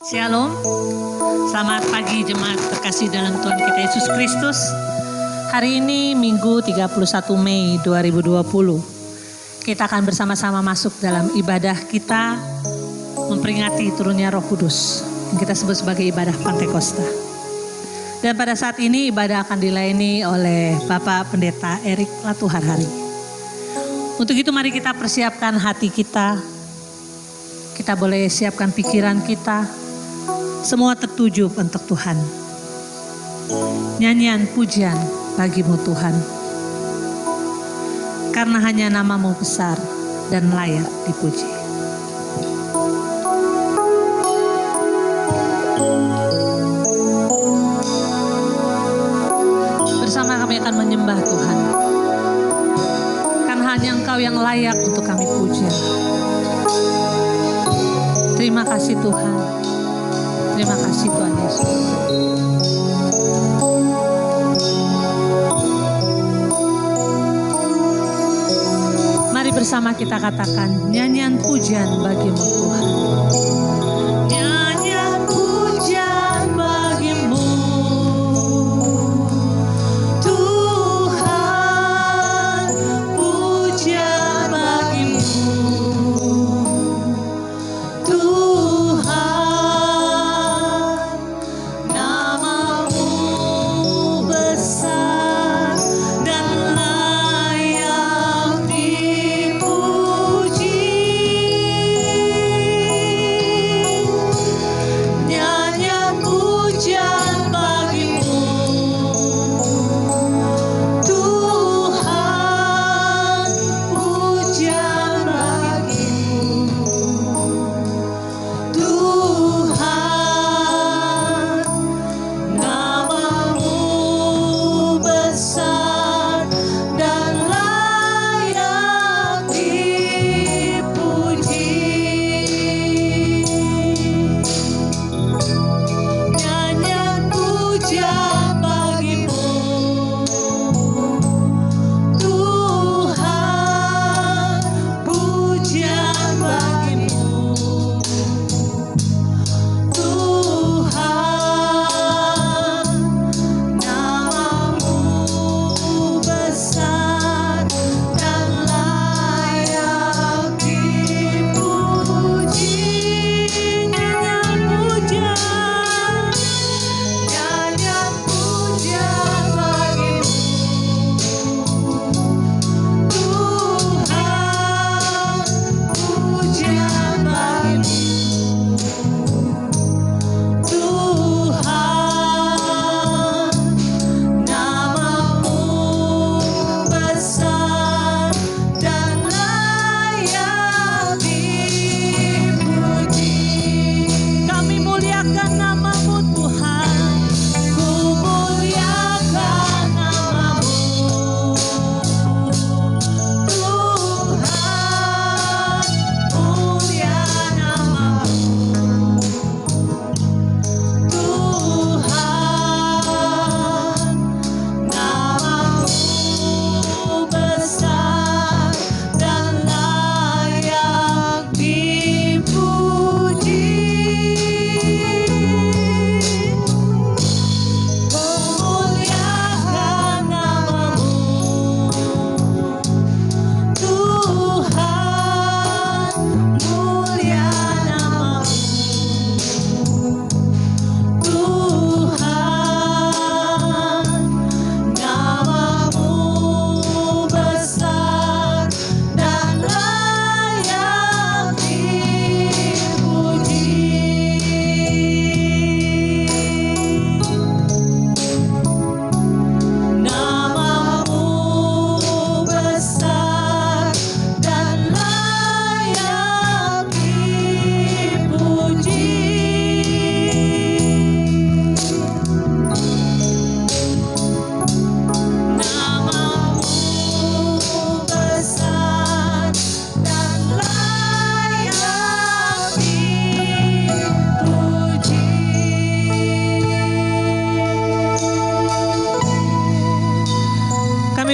Shalom, selamat pagi jemaat terkasih dalam Tuhan kita Yesus Kristus. Hari ini Minggu 31 Mei 2020. Kita akan bersama-sama masuk dalam ibadah kita memperingati turunnya Roh Kudus yang kita sebut sebagai ibadah Pantekosta. Dan pada saat ini ibadah akan dilayani oleh Bapak Pendeta Erik Latuharhari. Untuk itu mari kita persiapkan hati kita. Kita boleh siapkan pikiran kita. Semua tertuju untuk Tuhan. Nyanyian pujian bagimu Tuhan. Karena hanya namamu besar dan layak dipuji. Bersama kami akan menyembah Tuhan. Karena hanya Engkau yang layak untuk kami puja. Terima kasih Tuhan. Terima kasih Tuhan Yesus. Mari bersama kita katakan nyanyian pujian bagimu Tuhan. Nyanyian pujian bagimu Tuhan, pujian bagimu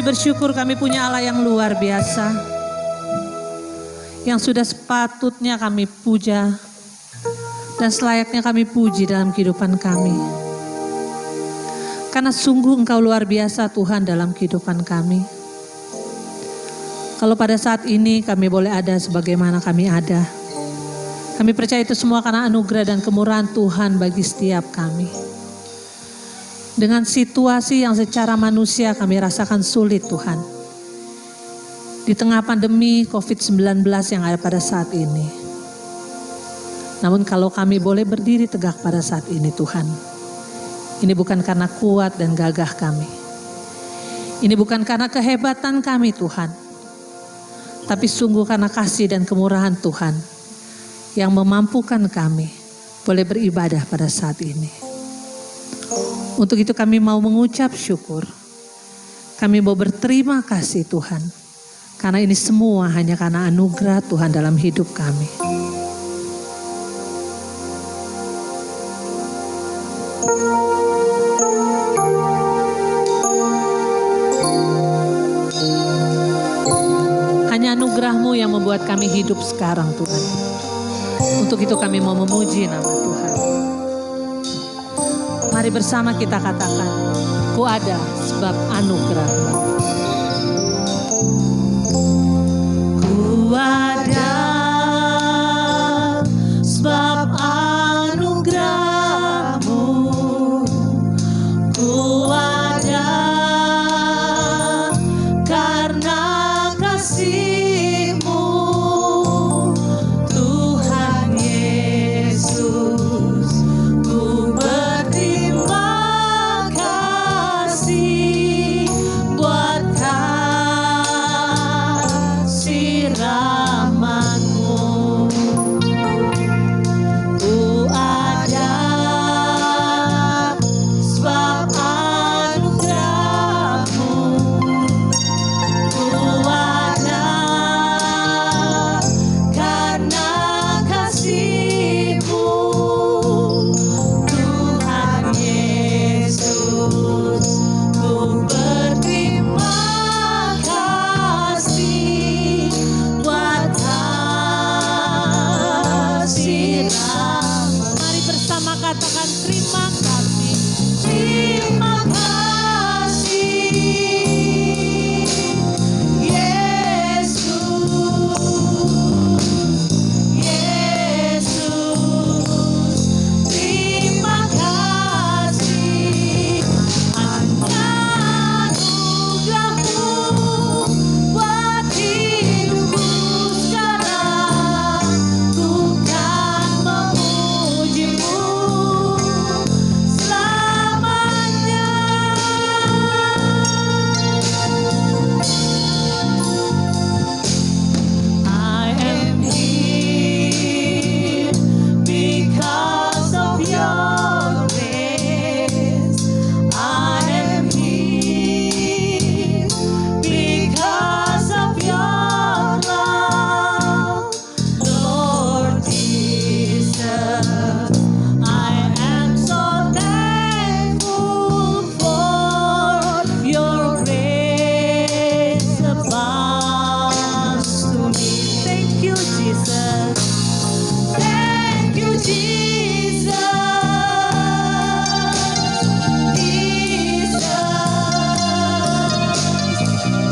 bersyukur kami punya Allah yang luar biasa, yang sudah sepatutnya kami puja, dan selayaknya kami puji dalam kehidupan kami. Karena sungguh Engkau luar biasa Tuhan dalam kehidupan kami. Kalau pada saat ini kami boleh ada sebagaimana kami ada, kami percaya itu semua karena anugerah dan kemurahan Tuhan bagi setiap kami. Dengan situasi yang secara manusia kami rasakan sulit Tuhan. Di tengah pandemi COVID-19 yang ada pada saat ini. Namun kalau kami boleh berdiri tegak pada saat ini Tuhan, ini bukan karena kuat dan gagah kami. Ini bukan karena kehebatan kami Tuhan, tapi sungguh karena kasih dan kemurahan Tuhan yang memampukan kami boleh beribadah pada saat ini. Untuk itu kami mau mengucap syukur. Kami mau berterima kasih Tuhan, karena ini semua hanya karena anugerah Tuhan dalam hidup kami. Hanya anugerah-Mu yang membuat kami hidup sekarang Tuhan. Untuk itu kami mau memuji nama Tuhan. Mari bersama kita katakan, ku ada sebab anugerah-Mu. Ku ada sebab anugerah-Mu. Ku ada karena kasih-Mu, Tuhan Yesus. Ku berterima kasih buat kasih rahmat-Mu. Ku ada sebab anugerah-Mu. Ku ada karena kasih-Mu, Tuhan Yesus. Ku berterima kasih buat kasih rahmat. Mari bersama katakan terima kasih. Terima kasih Yesus. Yesus, terima kasih. Hanya anugerah-Mu buat hidupku sekarang. Ku kan memuji-Mu selamanya. I am here because of your grace. I am here because of your love, Lord Jesus. I am so thankful for your grace abounds to me. Thank you, Jesus. Thank you, Jesus.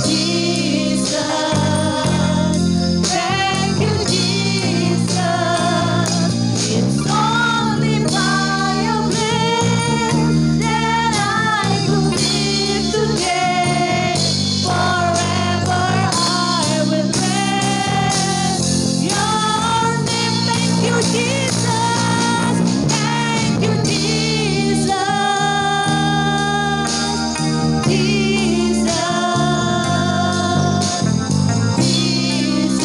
Jesus. Thank you, Jesus. It's only by your grace that I could live today. Forever I will praise your name. Thank you, Jesus. Thank you, Jesus. Jesus. Jesus.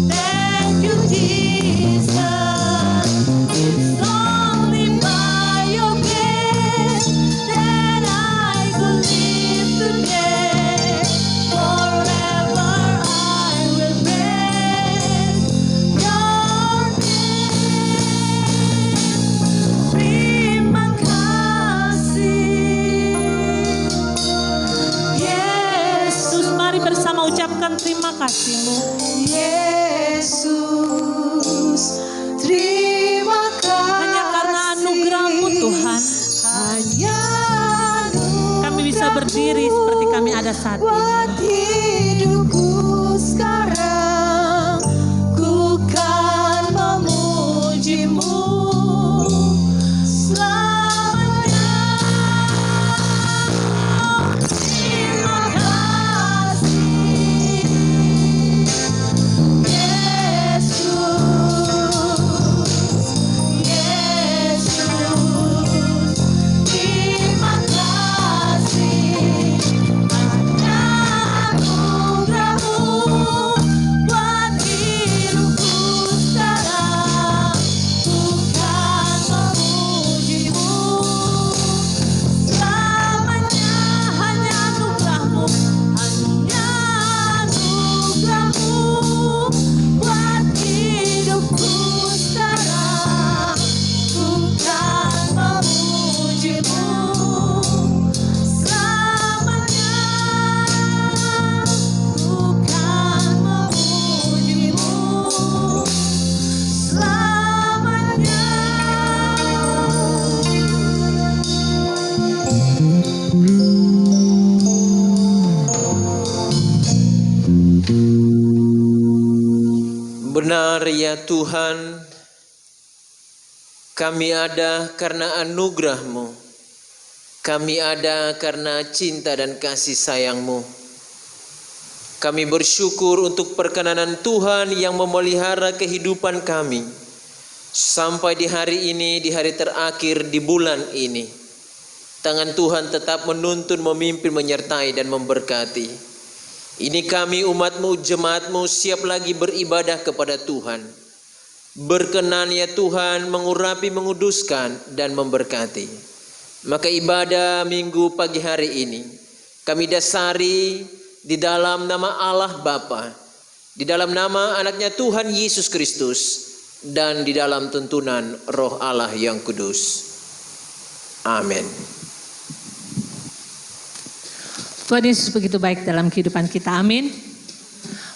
Thank you, Jesus. It's only by your grace that I could live today. Forever I will praise your name. Terima kasih Yesus. Mari bersama ucapkan terima kasih-Mu Yesus. Terima berdiri seperti kami ada saat ini. Buat hidupku sekarang, ku kan memujimu selamanya. Terima kasih Yesus, terima kasih hanya anugerah-Mu buat hidupku sekarang, ku kan memuji-Mu selamanya. Hanya anugerah-Mu, hanya anugerah-Mu buat hidupku sekarang, ku kan memuji-Mu selamanya. Ku kan memuji-Mu selamanya. Benar ya Tuhan, kami ada karena anugerah-Mu. Kami ada karena cinta dan kasih sayang-Mu. Kami bersyukur untuk perkenanan Tuhan yang memelihara kehidupan kami sampai di hari ini, di hari terakhir di bulan ini. Tangan Tuhan tetap menuntun, memimpin, menyertai dan memberkati. Ini kami umat-Mu, jemaat-Mu siap lagi beribadah kepada Tuhan. Berkenan ya Tuhan mengurapi, menguduskan dan memberkati. Maka ibadah minggu pagi hari ini kami dasari di dalam nama Allah Bapa, di dalam nama anaknya Tuhan Yesus Kristus, dan di dalam tuntunan Roh Allah yang kudus. Amin. Tuhan Yesus begitu baik dalam kehidupan kita, amin.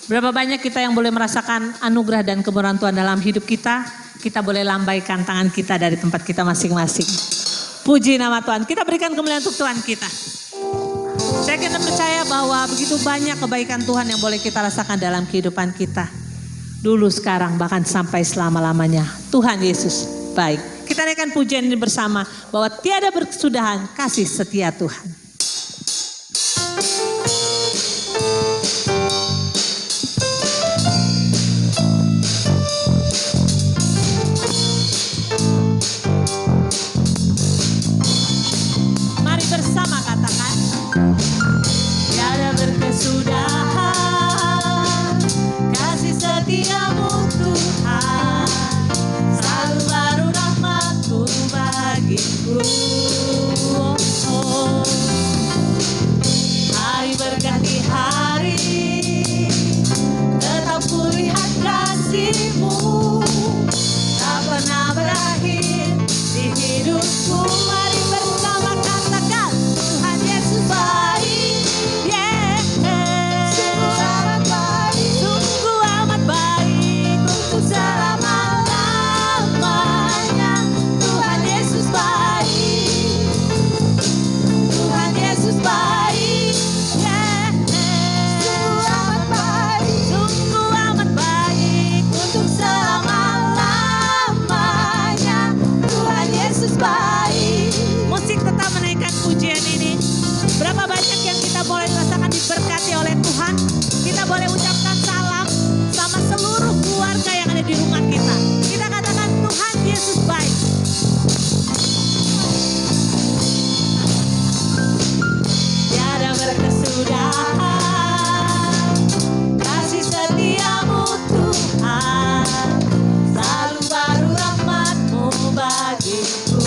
Berapa banyak kita yang boleh merasakan anugerah dan kemurahan Tuhan dalam hidup kita. Kita boleh lambaikan tangan kita dari tempat kita masing-masing. Puji nama Tuhan, kita berikan kemuliaan untuk Tuhan kita. Saya kira percaya bahwa begitu banyak kebaikan Tuhan yang boleh kita rasakan dalam kehidupan kita. Dulu, sekarang, bahkan sampai selama-lamanya. Tuhan Yesus baik. Kita naikkan pujian ini bersama bahwa tiada berkesudahan kasih setia Tuhan. Mari bersama katakan, tiada berkesudahan kasih setia-Mu Tuhan, selalu baru rahmat-Mu bagiku. Hari berganti hari, tetap kulihat kasih-Mu, tak pernah berakhir di hidupku. Mari bersama katakan, Tuhan Yesus baik, yeah. Sungguh amat baik, sungguh amat baik untuk selama-lamanya. Tuhan Yesus baik, Tuhan Yesus baik, yeah. Sungguh amat baik, sungguh amat baik untuk selama-lamanya. Tuhan Yesus baik. Musik tetap menaikkan pujian ini. Berapa banyak yang kita boleh rasakan diberkati oleh Tuhan. Kita boleh ucapkan salam sama seluruh keluarga yang ada di rumah kita. Kita katakan Tuhan Yesus baik. Tiada berkesudahan kasih setia-Mu Tuhan, selalu baru rahmat-Mu bagiku.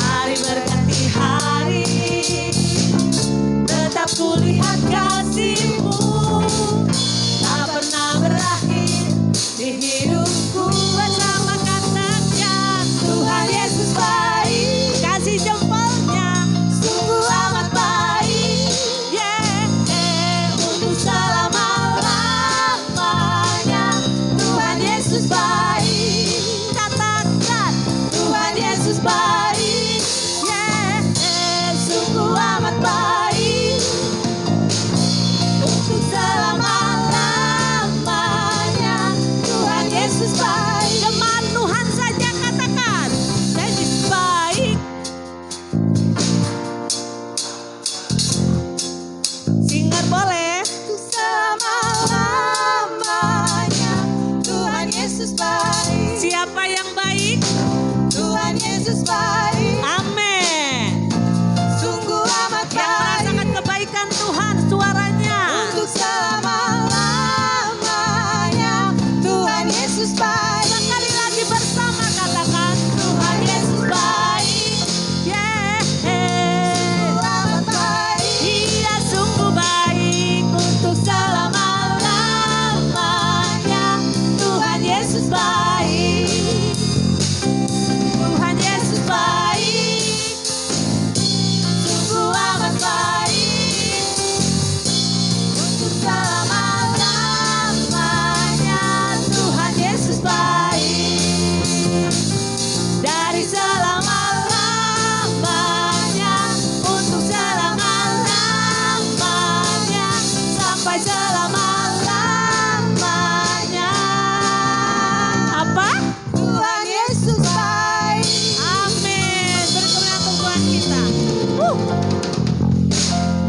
Hari berganti hari, tetap kulihat kasih-Mu, tak pernah berakhir di hidupku. Bersama katakan, Tuhan Yesus baik, kasih jempolnya sungguh amat baik, yeah, untuk selama-lamanya. Tuhan Yesus baik, katakan Tuhan Yesus baik,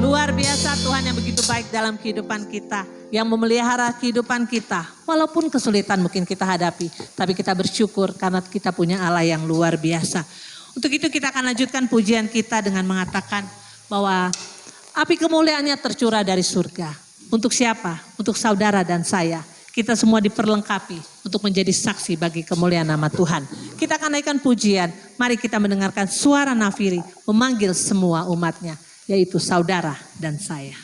Luar biasa Tuhan yang begitu baik dalam kehidupan kita. Yang memelihara kehidupan kita. Walaupun kesulitan mungkin kita hadapi. Tapi kita bersyukur karena kita punya Allah yang luar biasa. Untuk itu kita akan lanjutkan pujian kita dengan mengatakan bahwa api kemuliaannya tercurah dari surga. Untuk siapa? Untuk saudara dan saya. Kita semua diperlengkapi untuk menjadi saksi bagi kemuliaan nama Tuhan. Kita akan naikkan pujian. Mari kita mendengarkan suara nafiri memanggil semua umatnya. Yaitu saudara dan saya.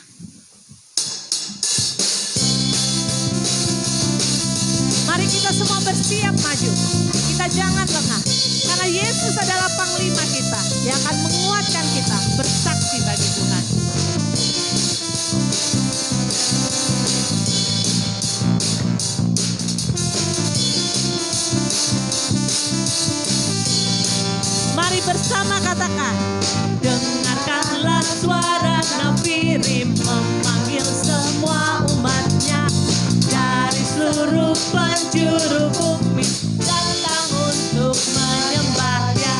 Mari kita semua bersiap maju. Kita jangan lengah. Karena Yesus adalah panglima kita. Yang akan menguatkan kita bersaksi bagi Tuhan. Mari bersama katakan. Dengarkanlah suara nafiri memanggil semua umatnya. Dari seluruh penjuru bumi datang untuk menyembahnya.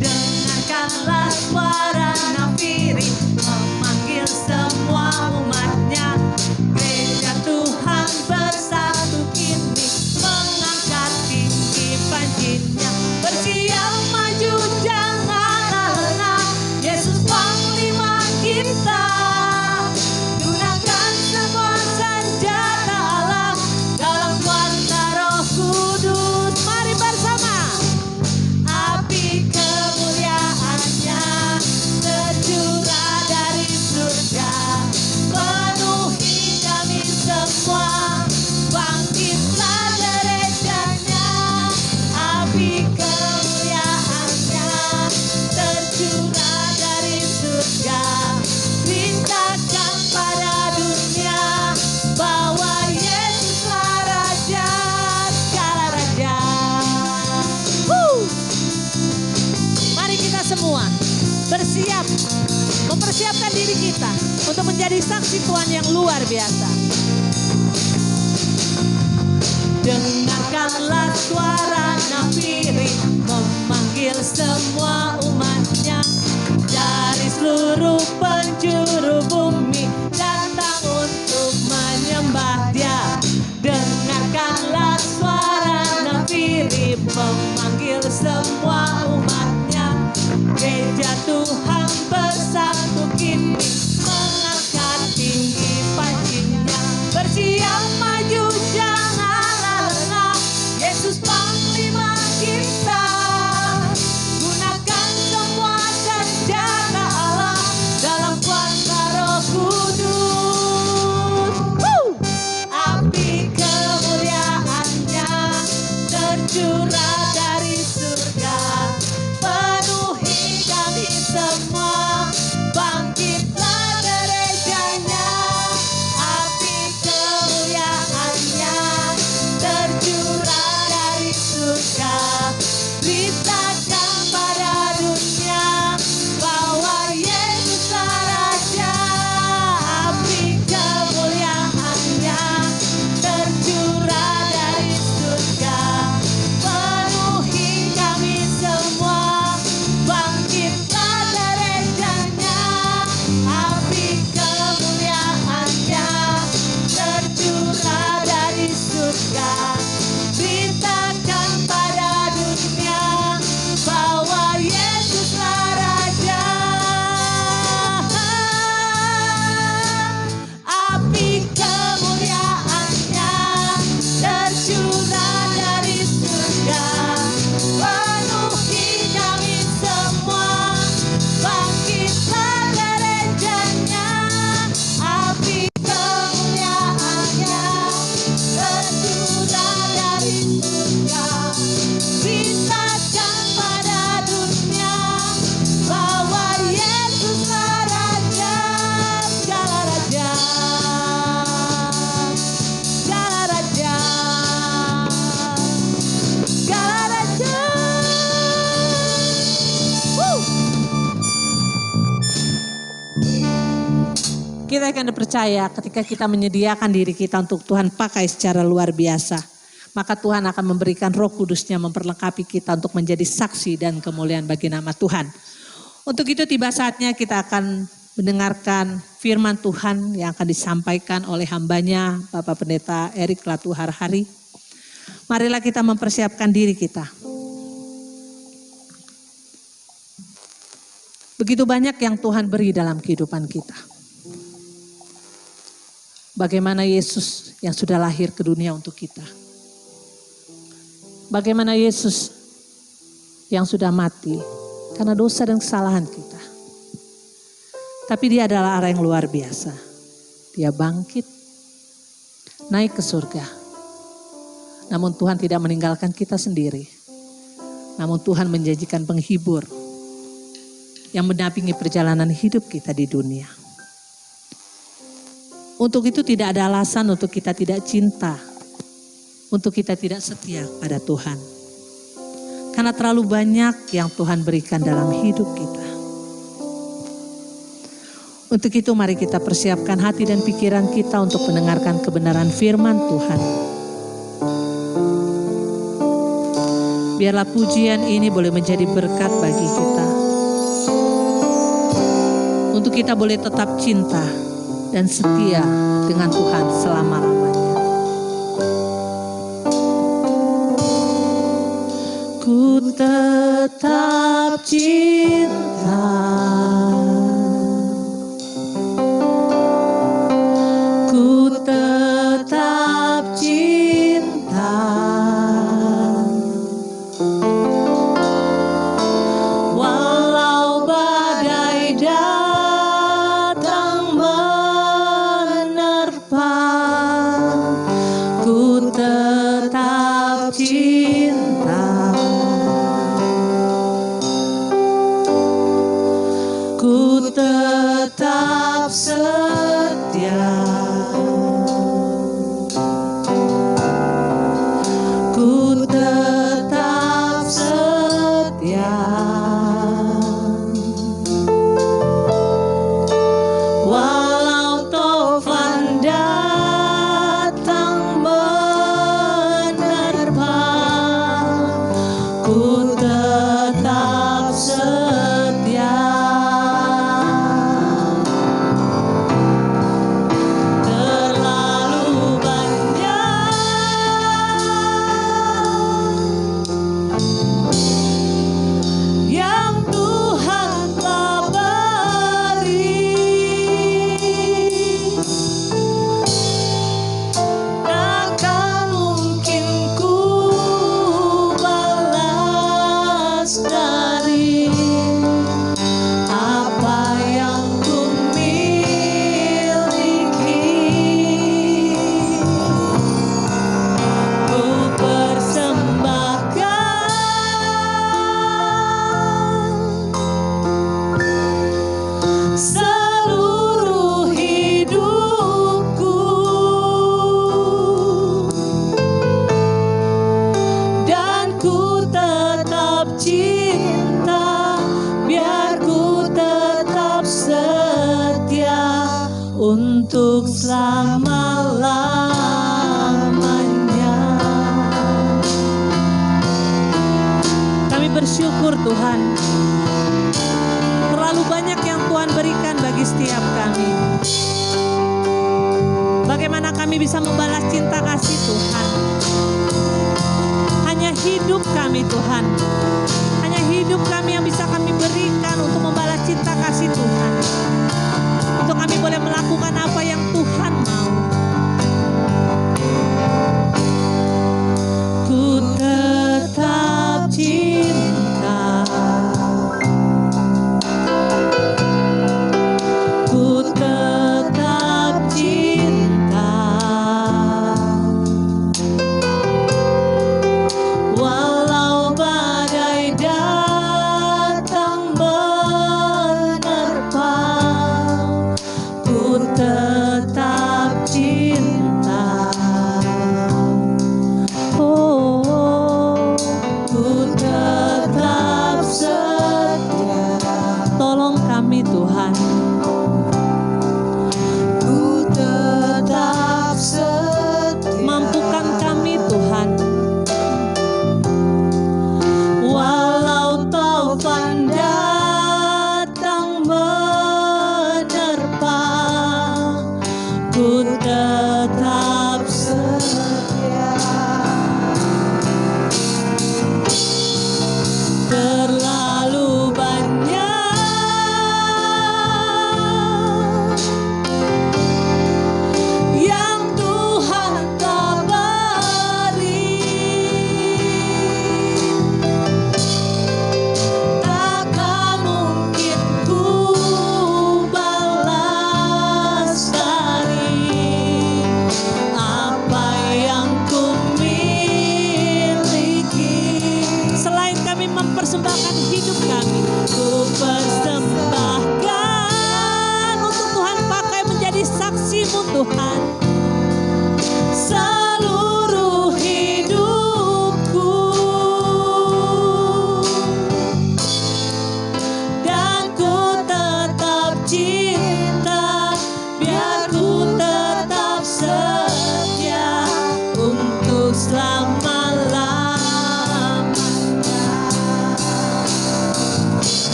Dengarkanlah suara nafiri memanggil semua umatnya. Gereja Tuhan bersatu kini mengangkat tinggi panjinya. Bersiap maju jangan lengah. Yesus panglima kita. Gunakan semua senjata Allah dalam kuasa Roh Kudus. Mari bersama. Api kemuliaannya tercurah dari surga. Penuhi kami semua. Bangkitlah gerejanya. Api kemuliaannya tercurah dari surga. Beritakan pada dunia bahwa Yesuslah Raja segala raja. Mari kita semua bersiap, mempersiapkan diri kita untuk menjadi saksi Tuhan yang luar biasa. Dengarkanlah suara nafiri memanggil semua umatnya. Dari seluruh penjuru bumi datang untuk menyembah Dia. Dengarkanlah suara nafiri memanggil semua umatnya. Gereja Tuhan bersatu kini mengangkat tinggi panjinya. Bersiap maju janganlah lengah. Yesus panglima kita. Gunakan semua senjata Allah dalam kuasa Roh Kudus. Api kemuliaannya tercurah dari surga. Penuhi kami semua. Bangkitlah gerejanya. Api kemuliaannya tercurah dari surga. Beritakan pada dunia bahwa Yesuslah Raja. Api kemuliaannya tercurah dari surga. Penuhi kami semua. Bangkitlah gerejanya. Api kemuliaannya tercurah dari surga. Beritakan pada dunia bahwa Yesuslah Raja. Api kemuliaannya tercurah dari surga. Penuhi kami semua. Bangkitlah gerejanya. Api kemuliaannya tercurah dari surga. Beritakan pada dunia bahwa Yesuslah Raja segala raja. Segala raja. Segala raja. Kita akan dipercaya ketika kita menyediakan diri kita untuk Tuhan pakai secara luar biasa. Maka Tuhan akan memberikan Roh Kudus-Nya memperlengkapi kita untuk menjadi saksi dan kemuliaan bagi nama Tuhan. Untuk itu tiba saatnya kita akan mendengarkan firman Tuhan yang akan disampaikan oleh hambanya Bapak Pendeta Erik Latu Harhari. Marilah kita mempersiapkan diri kita. Begitu banyak yang Tuhan beri dalam kehidupan kita. Bagaimana Yesus yang sudah lahir ke dunia untuk kita. Bagaimana Yesus yang sudah mati karena dosa dan kesalahan kita. Tapi dia adalah Allah yang luar biasa. Dia bangkit, naik ke surga. Namun Tuhan tidak meninggalkan kita sendiri. Namun Tuhan menjanjikan penghibur yang mendampingi perjalanan hidup kita di dunia. Untuk itu tidak ada alasan untuk kita tidak cinta, untuk kita tidak setia pada Tuhan. Karena terlalu banyak yang Tuhan berikan dalam hidup kita. Untuk itu mari kita persiapkan hati dan pikiran kita untuk mendengarkan kebenaran firman Tuhan. Biarlah pujian ini boleh menjadi berkat bagi kita. Untuk kita boleh tetap cinta dan setia dengan Tuhan selama-lamanya. Ku tetap cinta, ku tetap cinta, walau badai datang menerpa, ku tetap cinta, ku tetap setia, ku tetap setia, walau taufan datang menerpa, ku tetap setia. Terlalu banyak yang Tuhan telah beri, takkan mungkin ku balas dari apa yang ku miliki. Ku persembahkan seluruh hidupku, dan ku tetap cinta, biar ku tetap setia untuk selama-lamanya. Kami bersyukur Tuhan, terlalu banyak yang Tuhan berikan bagi setiap kami. Bagaimana kami bisa membalas cinta kasih Tuhan? Hanya hidup kami Tuhan, hanya hidup kami yang bisa kami berikan untuk membalas cinta kasih Tuhan. Untuk kami boleh melakukan apa yang Tuhan mau. Ku tetap cinta, ku tetap cinta, walau badai datang menerpa, ku tetap cinta. Oh, ku tetap setia. Tolong kami Tuhan. Ku tetap setia. Mampukan kami Tuhan. Walau taufan datang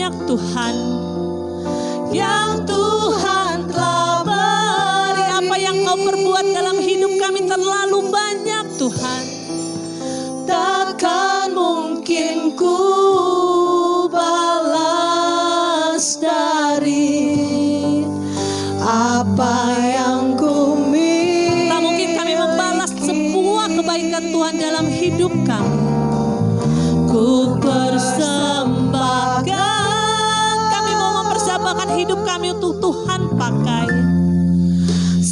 banyak Tuhan, yang Tuhan telah beri. apa yang Kau perbuat dalam hidup kami terlalu banyak Tuhan. Takkan mungkin ku balas dari apa yang ku miliki. Tak mungkin kami membalas semua kebaikan Tuhan dalam hidup kami. Ku persembahkan, Kami mau mempersembahkan hidup kami untuk Tuhan pakai.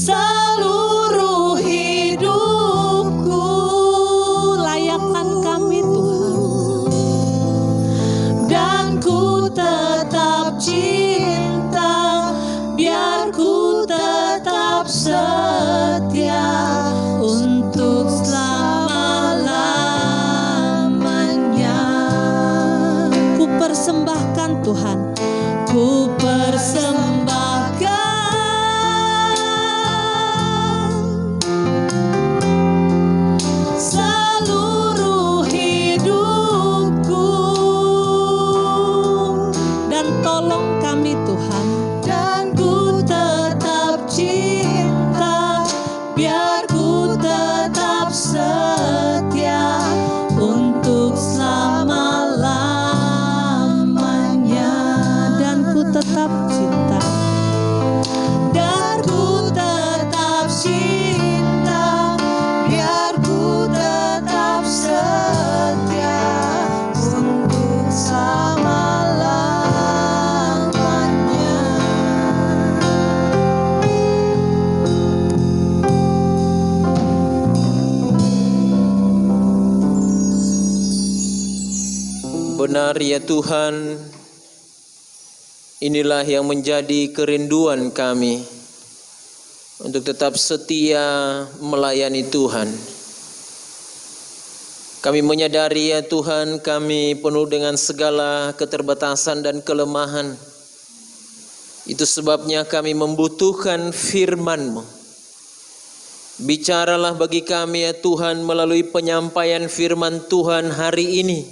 seluruh hidupku, Layakkan kami Tuhan. dan ku tetap cinta, biar ku tetap setia untuk selama-lamanya. Ku persembahkan Tuhan. Ku persembahkan seluruh hidupku, Dan tolong kami Tuhan. dan ku tetap cinta, biar ku tetap setia untuk selama-lamanya. Dan ku tetap cinta. Dan ku tetap cinta, biar ku tetap setia untuk selama-lamanya. Benar ya Tuhan, inilah yang menjadi kerinduan kami untuk tetap setia melayani Tuhan. Kami menyadari ya Tuhan, kami penuh dengan segala keterbatasan dan kelemahan. Itu sebabnya kami membutuhkan firman-Mu. Bicaralah bagi kami ya Tuhan melalui penyampaian firman Tuhan hari ini,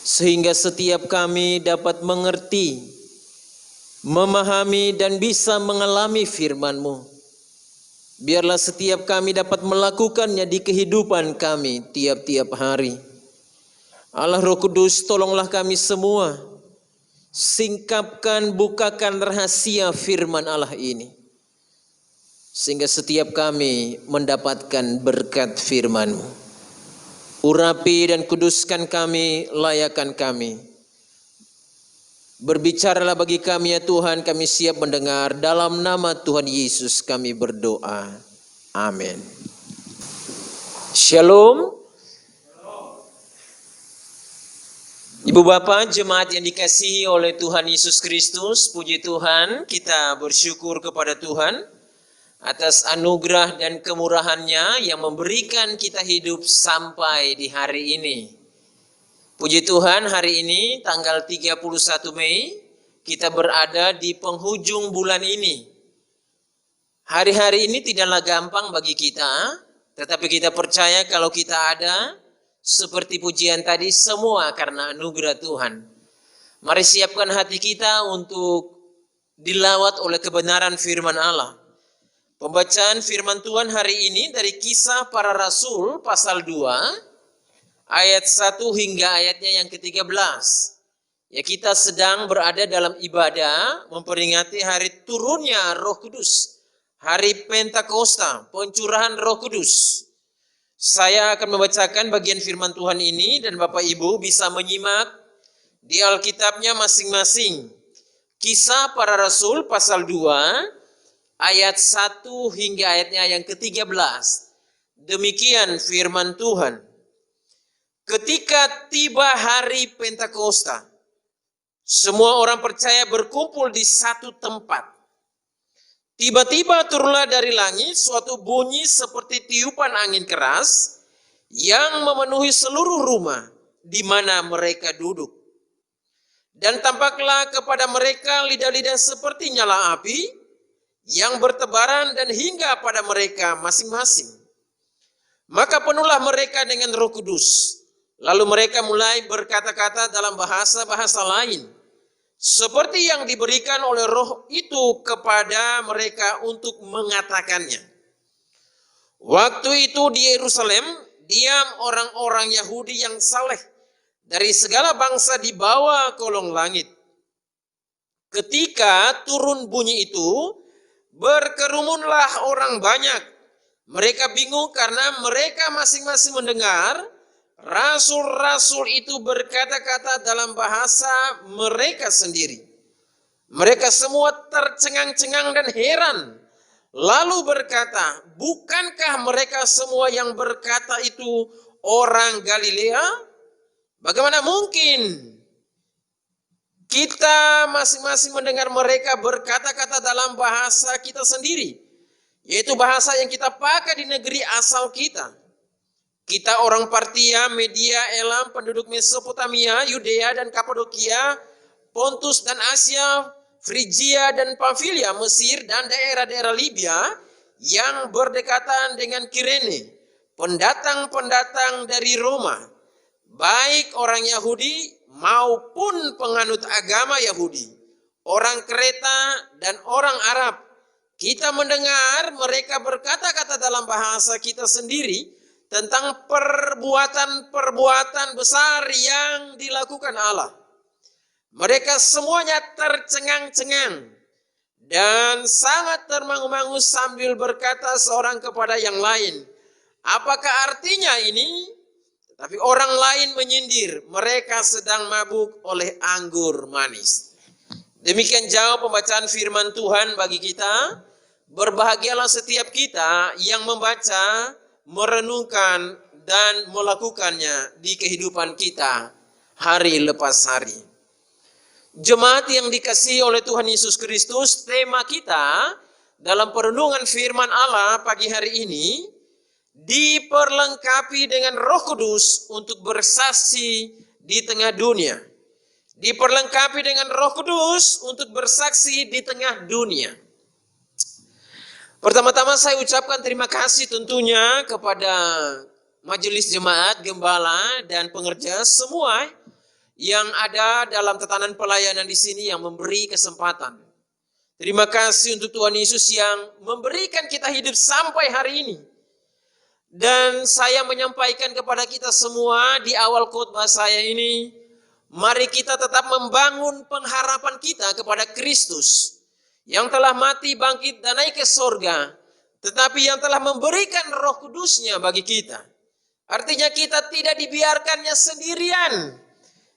sehingga setiap kami dapat mengerti, memahami dan bisa mengalami firman-Mu. Biarlah setiap kami dapat melakukannya di kehidupan kami tiap-tiap hari. Allah Roh Kudus, tolonglah kami semua, singkapkan, bukakan rahasia firman Allah ini, sehingga setiap kami mendapatkan berkat firman-Mu. Urapi dan kuduskan kami, layakkan kami. Berbicaralah bagi kami ya Tuhan, kami siap mendengar. Dalam nama Tuhan Yesus kami berdoa. Amin. Shalom. Ibu Bapak, jemaat yang dikasihi oleh Tuhan Yesus Kristus, puji Tuhan, kita bersyukur kepada Tuhan atas anugerah dan kemurahan-Nya yang memberikan kita hidup sampai di hari ini. Puji Tuhan, hari ini tanggal 31 Mei kita berada di penghujung bulan ini. Hari-hari ini tidaklah gampang bagi kita, tetapi kita percaya kalau kita ada, seperti pujian tadi, semua karena anugerah Tuhan. Mari siapkan hati kita untuk dilawat oleh kebenaran firman Allah. Pembacaan firman Tuhan hari ini dari Kisah Para Rasul pasal 2 ayat 1 hingga ayatnya yang ke-13. Ya, kita sedang berada dalam ibadah memperingati hari turunnya Roh Kudus, hari Pentakosta, pencurahan Roh Kudus. Saya akan membacakan bagian firman Tuhan ini dan Bapak Ibu bisa menyimak di Alkitabnya masing-masing. Kisah Para Rasul pasal 2 ayat 1 hingga ayatnya yang ke-13. Demikian firman Tuhan. Ketika tiba hari Pentakosta, semua orang percaya berkumpul di satu tempat. Tiba-tiba turunlah dari langit suatu bunyi seperti tiupan angin keras yang memenuhi seluruh rumah di mana mereka duduk. Dan tampaklah kepada mereka lidah-lidah seperti nyala api yang bertebaran dan hingga pada mereka masing-masing. Maka penuhlah mereka dengan Roh Kudus Lalu mereka mulai berkata-kata dalam bahasa-bahasa lain, seperti yang diberikan oleh Roh itu kepada mereka untuk mengatakannya. Waktu itu di Yerusalem diam orang-orang Yahudi yang saleh dari segala bangsa di bawah kolong langit. Ketika turun bunyi itu, berkerumunlah orang banyak. Mereka bingung karena mereka masing-masing mendengar rasul-rasul itu berkata-kata dalam bahasa mereka sendiri. Mereka semua tercengang-cengang dan heran. Lalu berkata, bukankah mereka semua yang berkata itu orang Galilea? Bagaimana mungkin kita masing-masing mendengar mereka berkata-kata dalam bahasa kita sendiri, yaitu bahasa yang kita pakai di negeri asal kita. Kita orang Partia, Media, Elam, penduduk Mesopotamia, Yudea dan Kapadokia, Pontus dan Asia, Frigia dan Pamfilia, Mesir dan daerah-daerah Libya yang berdekatan dengan Kirene, pendatang-pendatang dari Roma, baik orang Yahudi maupun penganut agama Yahudi, orang Kreta dan orang Arab. Kita mendengar mereka berkata-kata dalam bahasa kita sendiri tentang perbuatan-perbuatan besar yang dilakukan Allah. Mereka semuanya tercengang-cengang dan sangat termangu-mangu sambil berkata seorang kepada yang lain, apakah artinya ini? Tapi orang lain menyindir, mereka sedang mabuk oleh anggur manis. Demikian jauh pembacaan firman Tuhan bagi kita. Berbahagialah setiap kita yang membaca, merenungkan, dan melakukannya di kehidupan kita hari lepas hari. Jemaat yang dikasihi oleh Tuhan Yesus Kristus, tema kita dalam perenungan firman Allah pagi hari ini, diperlengkapi dengan Roh Kudus untuk bersaksi di tengah dunia. Diperlengkapi dengan Roh Kudus untuk bersaksi di tengah dunia. Pertama-tama saya ucapkan terima kasih tentunya kepada majelis jemaat, gembala, dan pengerja semua yang ada dalam tatanan pelayanan di sini yang memberi kesempatan. Terima kasih untuk Tuhan Yesus yang memberikan kita hidup sampai hari ini. Dan saya menyampaikan kepada kita semua di awal khotbah saya ini, mari kita tetap membangun pengharapan kita kepada Kristus yang telah mati, bangkit, dan naik ke sorga, tetapi yang telah memberikan Roh Kudusnya bagi kita. Artinya kita tidak dibiarkannya sendirian.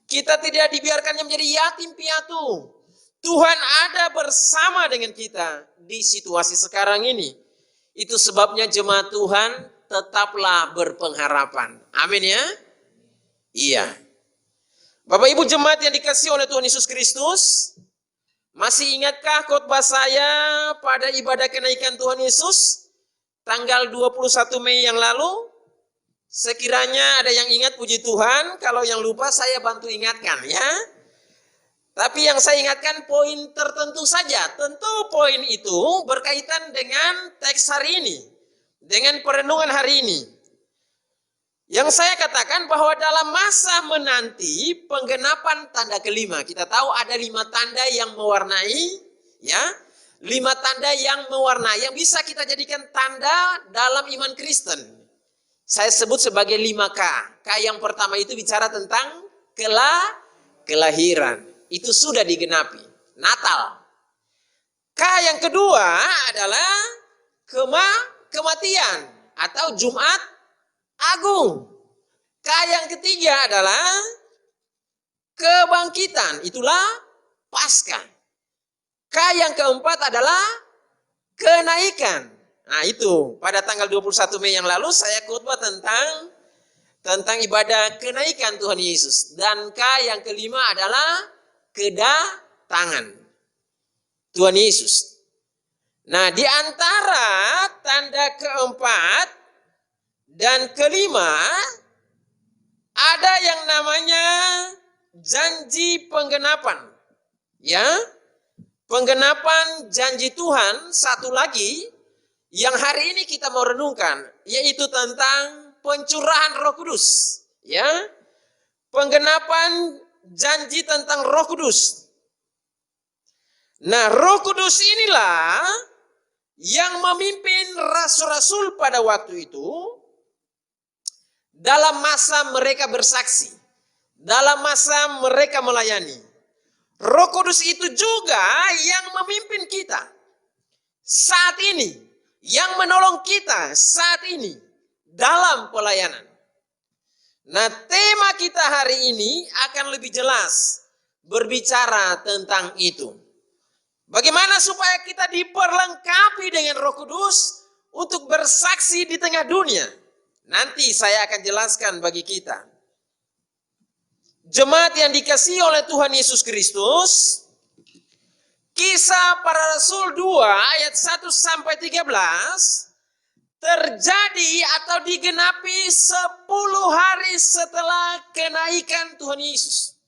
Kita tidak dibiarkannya menjadi yatim piatu. Tuhan ada bersama dengan kita di situasi sekarang ini. Itu sebabnya jemaat Tuhan tetaplah berpengharapan. Amin ya? Iya. Bapak Ibu jemaat yang dikasihi oleh Tuhan Yesus Kristus, masih ingatkah khotbah saya pada ibadah kenaikan Tuhan Yesus tanggal 21 Mei yang lalu? Sekiranya ada yang ingat, puji Tuhan. Kalau yang lupa saya bantu ingatkan ya. Tapi yang saya ingatkan poin tertentu saja. Tentu poin itu berkaitan dengan teks hari ini, dengan perenungan hari ini. Yang saya katakan bahwa dalam masa menanti penggenapan tanda kelima, kita tahu ada 5 tanda yang mewarnai, ya, 5 tanda yang mewarnai, yang bisa kita jadikan tanda dalam iman Kristen. Saya sebut sebagai 5K. K yang pertama itu bicara tentang kelahiran. Itu sudah digenapi. Natal. K yang kedua adalah kematian atau Jumat Agung. K yang ketiga adalah kebangkitan. Itulah Paskah. K yang keempat adalah kenaikan. Nah itu, pada tanggal 21 Mei yang lalu saya khotbah tentang ibadah kenaikan Tuhan Yesus. Dan K yang kelima adalah kedatangan Tuhan Yesus. Nah di antara tanda keempat dan kelima, ada yang namanya janji penggenapan. Ya, penggenapan janji Tuhan. Satu lagi yang hari ini kita mau renungkan, yaitu tentang pencurahan Roh Kudus. Ya, penggenapan janji tentang Roh Kudus. Nah, Roh Kudus inilah yang memimpin rasul-rasul pada waktu itu dalam masa mereka bersaksi, dalam masa mereka melayani. Roh Kudus itu juga yang memimpin kita saat ini, yang menolong kita saat ini dalam pelayanan. Nah, tema kita hari ini akan lebih jelas berbicara tentang itu. Bagaimana supaya kita diperlengkapi dengan Roh Kudus untuk bersaksi di tengah dunia. Nanti saya akan jelaskan bagi kita. Jemaat yang dikasihi oleh Tuhan Yesus Kristus, Kisah Para Rasul 2 ayat 1 sampai 13 terjadi atau digenapi 10 hari setelah kenaikan Tuhan Yesus.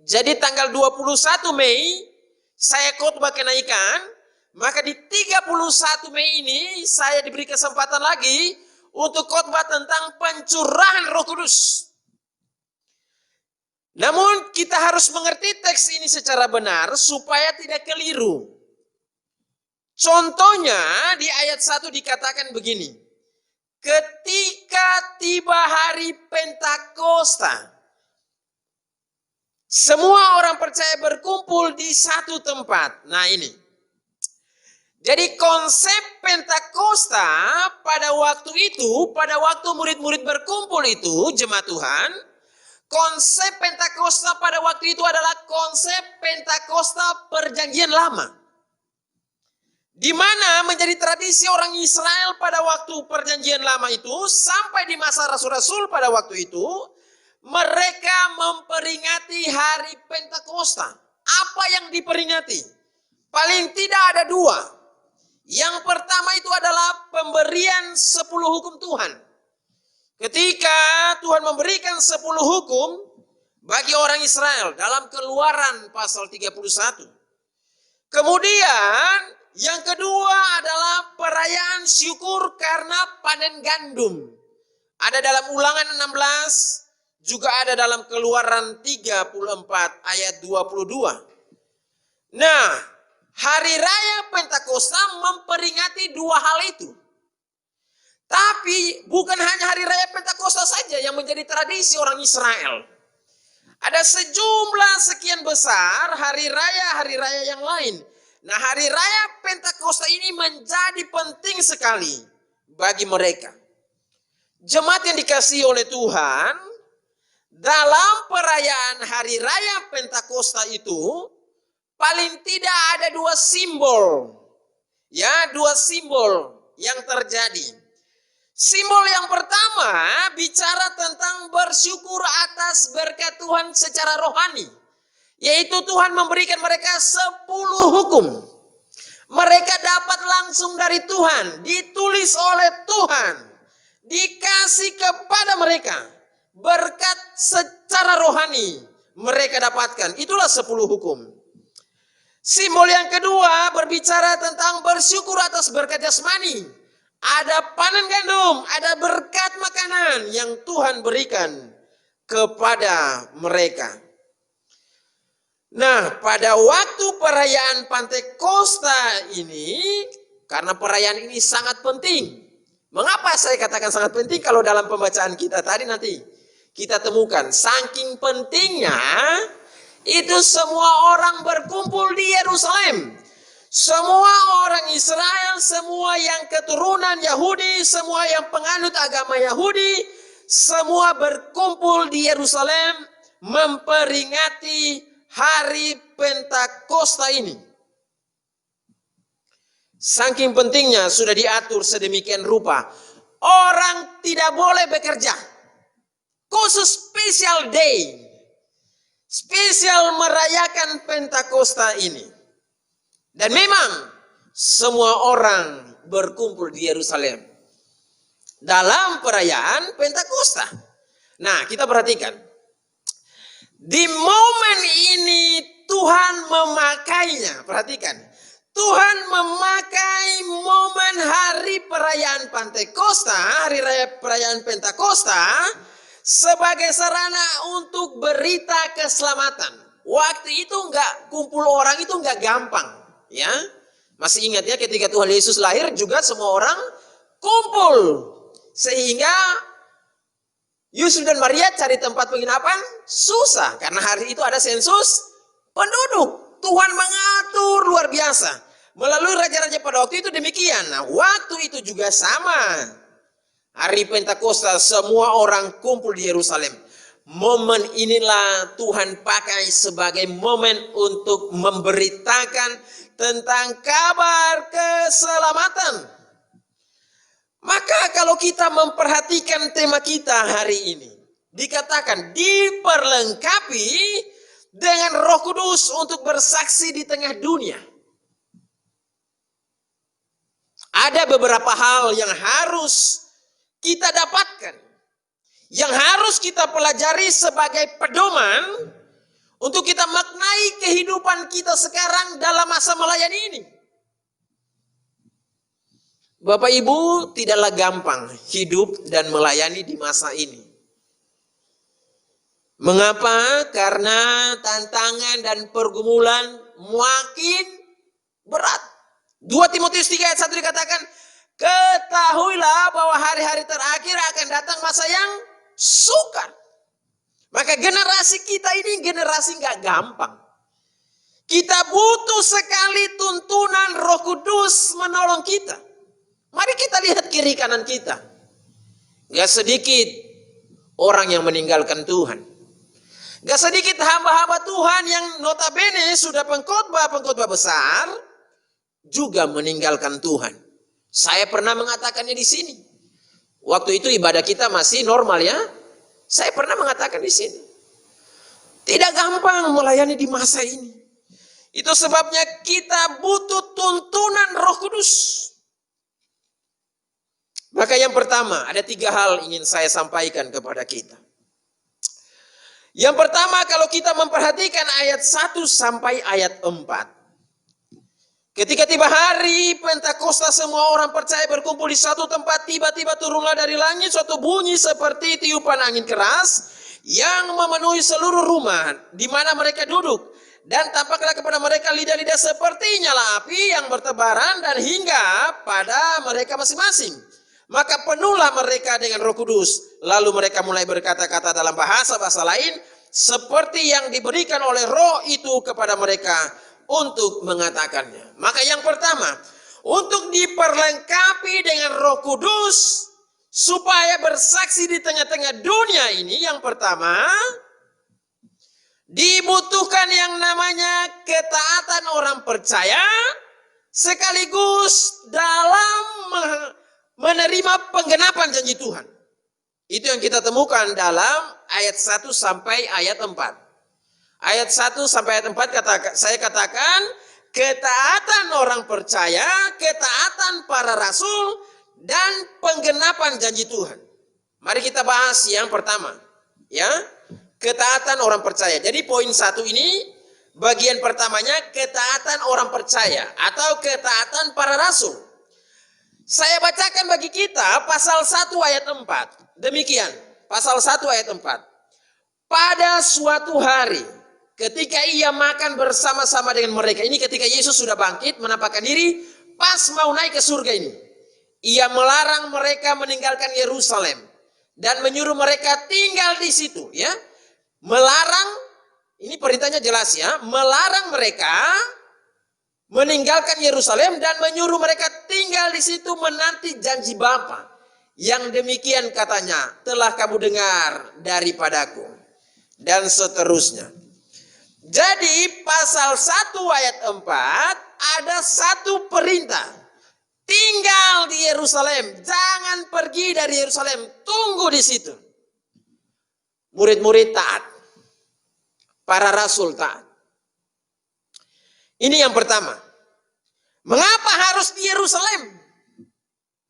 Jadi tanggal 21 Mei saya khotbah kenaikan, maka di 31 Mei ini saya diberi kesempatan lagi untuk khotbah tentang pencurahan Roh Kudus. Namun kita harus mengerti teks ini secara benar supaya tidak keliru. Contohnya di ayat 1 dikatakan begini. Ketika tiba hari Pentakosta, semua orang percaya berkumpul di satu tempat. Nah ini. Jadi konsep Pentakosta pada waktu itu, pada waktu murid-murid berkumpul itu, jemaat Tuhan, konsep Pentakosta pada waktu itu adalah konsep Pentakosta Perjanjian Lama. Di mana menjadi tradisi orang Israel pada waktu Perjanjian Lama itu, sampai di masa Rasul-Rasul pada waktu itu, mereka memperingati hari Pentakosta. Apa yang diperingati? Paling tidak ada dua. Yang pertama itu adalah pemberian 10 hukum Tuhan. Ketika Tuhan memberikan 10 hukum bagi orang Israel dalam Keluaran pasal 31. Kemudian yang kedua adalah perayaan syukur karena panen gandum. Ada dalam Ulangan 16, juga ada dalam Keluaran 34 ayat 22. Nah, hari raya Pentakosta memperingati dua hal itu. Tapi bukan hanya hari raya Pentakosta saja yang menjadi tradisi orang Israel. Ada sejumlah sekian besar hari raya yang lain. Nah, hari raya Pentakosta ini menjadi penting sekali bagi mereka. Jemaat yang dikasihi oleh Tuhan, dalam perayaan hari raya Pentakosta itu paling tidak ada dua simbol. Ya, dua simbol yang terjadi. Simbol yang pertama bicara tentang bersyukur atas berkat Tuhan secara rohani. Yaitu Tuhan memberikan mereka 10 hukum. Mereka dapat langsung dari Tuhan, ditulis oleh Tuhan, dikasih kepada mereka. Berkat secara rohani mereka dapatkan. Itulah 10 hukum. Simbol yang kedua berbicara tentang bersyukur atas berkat jasmani. Ada panen gandum, ada berkat makanan yang Tuhan berikan kepada mereka. Nah, pada waktu perayaan Pentakosta ini, karena perayaan ini sangat penting. Mengapa saya katakan sangat penting? Kalau dalam pembacaan kita tadi nanti kita temukan saking pentingnya itu semua orang berkumpul di Yerusalem. Semua orang Israel, semua yang keturunan Yahudi, semua yang penganut agama Yahudi, semua berkumpul di Yerusalem memperingati hari Pentakosta ini. Saking pentingnya sudah diatur sedemikian rupa. Orang tidak boleh bekerja. Khusus special day. Spesial merayakan Pentakosta ini. Dan memang semua orang berkumpul di Yerusalem dalam perayaan Pentakosta. Nah, kita perhatikan. Di momen ini Tuhan memakainya. Perhatikan. Tuhan memakai momen hari perayaan Pentakosta, hari raya perayaan Pentakosta, sebagai sarana untuk berita keselamatan. Waktu itu kumpul orang itu nggak gampang, ya. Masih ingat ya, ketika Tuhan Yesus lahir juga semua orang kumpul, sehingga Yusuf dan Maria cari tempat penginapan susah karena hari itu ada sensus penduduk. Tuhan mengatur luar biasa melalui raja-raja pada waktu itu demikian. Nah, waktu itu juga sama. Hari Pentakosta semua orang kumpul di Yerusalem. Momen inilah Tuhan pakai sebagai momen untuk memberitakan tentang kabar keselamatan. Maka kalau kita memperhatikan tema kita hari ini, dikatakan diperlengkapi dengan Roh Kudus untuk bersaksi di tengah dunia. Ada beberapa hal yang harus kita dapatkan, yang harus kita pelajari sebagai pedoman untuk kita maknai kehidupan kita sekarang dalam masa melayani ini. Bapak Ibu, tidaklah gampang hidup dan melayani di masa ini. Mengapa? Karena tantangan dan pergumulan makin berat. 2 Timotius 3 ayat 1 dikatakan, ketahuilah bahwa hari-hari terakhir akan datang masa yang sukar. Maka generasi kita ini generasi nggak gampang. Kita butuh sekali tuntunan Roh Kudus menolong kita. Mari kita lihat kiri kanan kita. Gak sedikit orang yang meninggalkan Tuhan. Gak sedikit hamba-hamba Tuhan yang notabene sudah pengkhotbah besar juga meninggalkan Tuhan. Saya pernah mengatakannya di sini. Waktu itu ibadah kita masih normal ya. Saya pernah mengatakan di sini. Tidak gampang melayani di masa ini. Itu sebabnya kita butuh tuntunan Roh Kudus. Maka yang pertama, ada 3 hal ingin saya sampaikan kepada kita. Yang pertama, kalau kita memperhatikan ayat 1 sampai ayat 4. Ketika tiba hari Pentakosta, semua orang percaya berkumpul di satu tempat. Tiba-tiba turunlah dari langit suatu bunyi seperti tiupan angin keras yang memenuhi seluruh rumah di mana mereka duduk. Dan tampaklah kepada mereka lidah-lidah seperti nyala api yang bertebaran dan hingga pada mereka masing-masing. Maka penuhlah mereka dengan Roh Kudus. Lalu mereka mulai berkata-kata dalam bahasa-bahasa lain seperti yang diberikan oleh Roh itu kepada mereka untuk mengatakannya. Maka yang pertama, untuk diperlengkapi dengan Roh Kudus supaya bersaksi di tengah-tengah dunia ini, yang pertama dibutuhkan yang namanya ketaatan orang percaya sekaligus dalam menerima penggenapan janji Tuhan. Itu yang kita temukan dalam ayat 1 sampai ayat 4. Ayat 1 sampai ayat 4 saya katakan ketaatan orang percaya, ketaatan para rasul, dan penggenapan janji Tuhan. Mari kita bahas yang pertama, ya, ketaatan orang percaya. Jadi poin 1 ini, bagian pertamanya ketaatan orang percaya atau ketaatan para rasul. Saya bacakan bagi kita pasal 1 ayat 4. Demikian, pasal 1 ayat 4. Pada suatu hari, ketika ia makan bersama-sama dengan mereka. Ini ketika Yesus sudah bangkit, menampakkan diri, pas mau naik ke surga ini. Ia melarang mereka meninggalkan Yerusalem. Dan menyuruh mereka tinggal di situ. Ya, melarang, ini perintahnya jelas ya. Melarang mereka meninggalkan Yerusalem dan menyuruh mereka tinggal di situ menanti janji Bapa. Yang demikian katanya, telah kamu dengar daripadaku. Dan seterusnya. Jadi pasal 1 ayat 4 ada satu perintah. Tinggal di Yerusalem, jangan pergi dari Yerusalem, tunggu di situ. Murid-murid taat. Para rasul taat. Ini yang pertama. Mengapa harus di Yerusalem?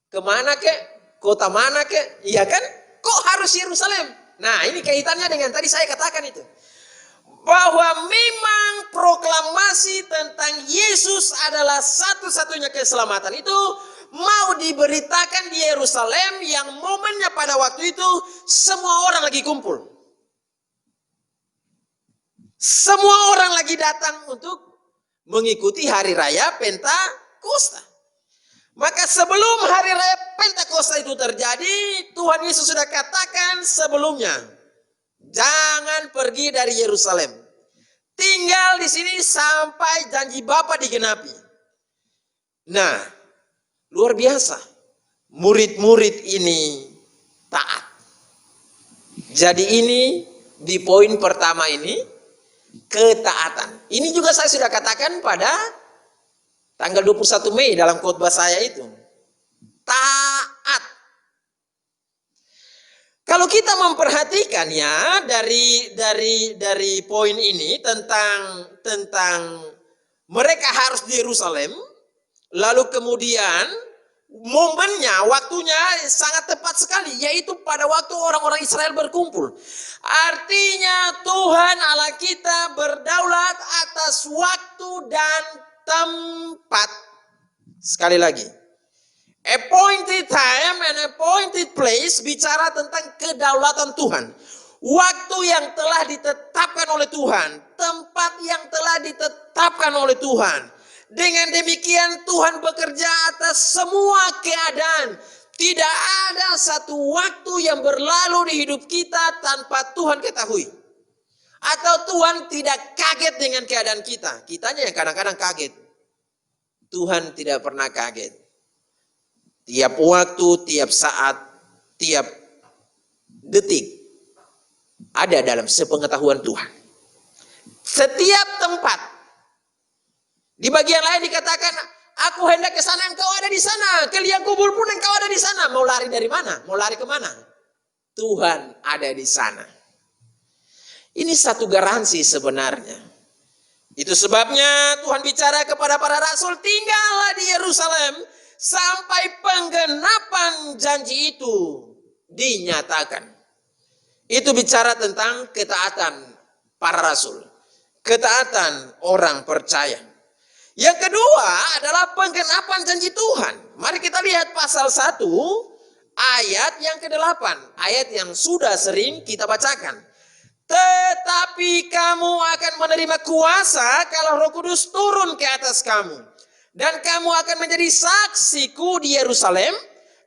Kemana kek? Kota mana kek? Iya kan? Kok harus Yerusalem? Nah, ini kaitannya dengan tadi saya katakan itu. Bahwa memang proklamasi tentang Yesus adalah satu-satunya keselamatan itu mau diberitakan di Yerusalem yang momennya pada waktu itu semua orang lagi kumpul. Semua orang lagi datang untuk mengikuti hari raya Pentakosta. Maka sebelum hari raya Pentakosta itu terjadi, Tuhan Yesus sudah katakan sebelumnya, jangan pergi dari Yerusalem. Tinggal di sini sampai janji Bapa digenapi. Nah, luar biasa. Murid-murid ini taat. Jadi ini di poin pertama ini, ketaatan. Ini juga saya sudah katakan pada tanggal 21 Mei dalam khotbah saya itu. Taat. Kalau kita memperhatikan ya dari poin ini tentang mereka harus di Yerusalem, lalu kemudian momennya, waktunya sangat tepat sekali, yaitu pada waktu orang-orang Israel berkumpul. Artinya Tuhan Allah kita berdaulat atas waktu dan tempat. Sekali lagi, appointed time and appointed place bicara tentang kedaulatan Tuhan. Waktu yang telah ditetapkan oleh Tuhan, tempat yang telah ditetapkan oleh Tuhan. Dengan demikian Tuhan bekerja atas semua keadaan. Tidak ada satu waktu yang berlalu di hidup kita tanpa Tuhan ketahui. Atau Tuhan tidak kaget dengan keadaan kita. Kitanya yang kadang-kadang kaget. Tuhan tidak pernah kaget. Tiap waktu, tiap saat, tiap detik ada dalam sepengetahuan Tuhan. Setiap tempat. Di bagian lain dikatakan, aku hendak ke sana, engkau ada di sana. Ke liang kubur pun engkau ada di sana. Mau lari dari mana? Mau lari kemana? Tuhan ada di sana. Ini satu garansi sebenarnya. Itu sebabnya Tuhan bicara kepada para rasul, tinggallah di Yerusalem sampai penggenapan janji itu dinyatakan. Itu bicara tentang ketaatan para rasul. Ketaatan orang percaya. Yang kedua adalah penggenapan janji Tuhan. Mari kita lihat pasal 1 ayat yang ke-8. Ayat yang sudah sering kita bacakan. Tetapi kamu akan menerima kuasa kalau Roh Kudus turun ke atas kamu. Dan kamu akan menjadi saksiku di Yerusalem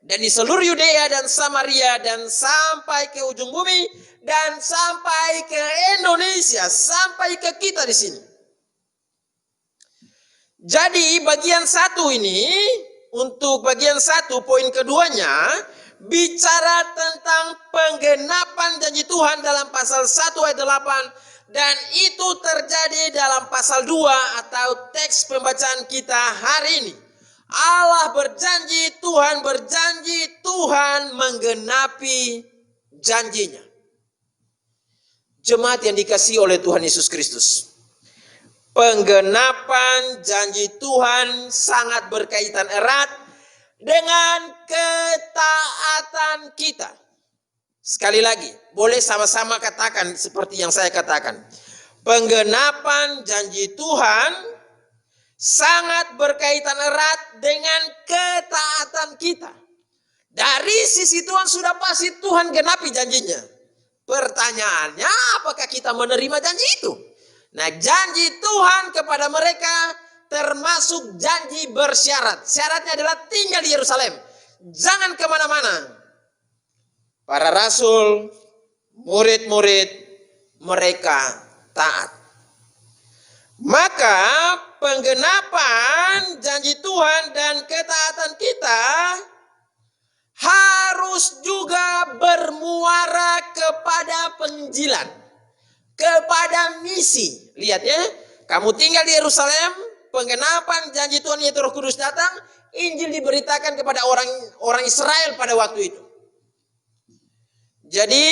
dan di seluruh Yudea dan Samaria dan sampai ke ujung bumi dan sampai ke Indonesia, sampai ke kita di sini. Jadi bagian 1 ini, untuk bagian 1 poin keduanya, bicara tentang penggenapan janji Tuhan dalam pasal 1 ayat 8. Dan itu terjadi dalam pasal 2 atau teks pembacaan kita hari ini. Allah berjanji, Tuhan berjanji, Tuhan menggenapi janjinya. Jemaat yang dikasihi oleh Tuhan Yesus Kristus. Penggenapan janji Tuhan sangat berkaitan erat dengan ketaatan kita. Sekali lagi, boleh sama-sama katakan seperti yang saya katakan. Penggenapan janji Tuhan sangat berkaitan erat dengan ketaatan kita. Dari sisi Tuhan sudah pasti Tuhan genapi janjinya. Pertanyaannya, apakah kita menerima janji itu? Nah, janji Tuhan kepada mereka termasuk janji bersyarat. Syaratnya adalah tinggal di Yerusalem. Jangan kemana-mana. Para rasul, murid-murid, mereka taat. Maka penggenapan janji Tuhan dan ketaatan kita harus juga bermuara kepada penginjilan, kepada misi. Lihat ya, kamu tinggal di Yerusalem, penggenapan janji Tuhan yaitu Roh Kudus datang, Injil diberitakan kepada orang Israel pada waktu itu. Jadi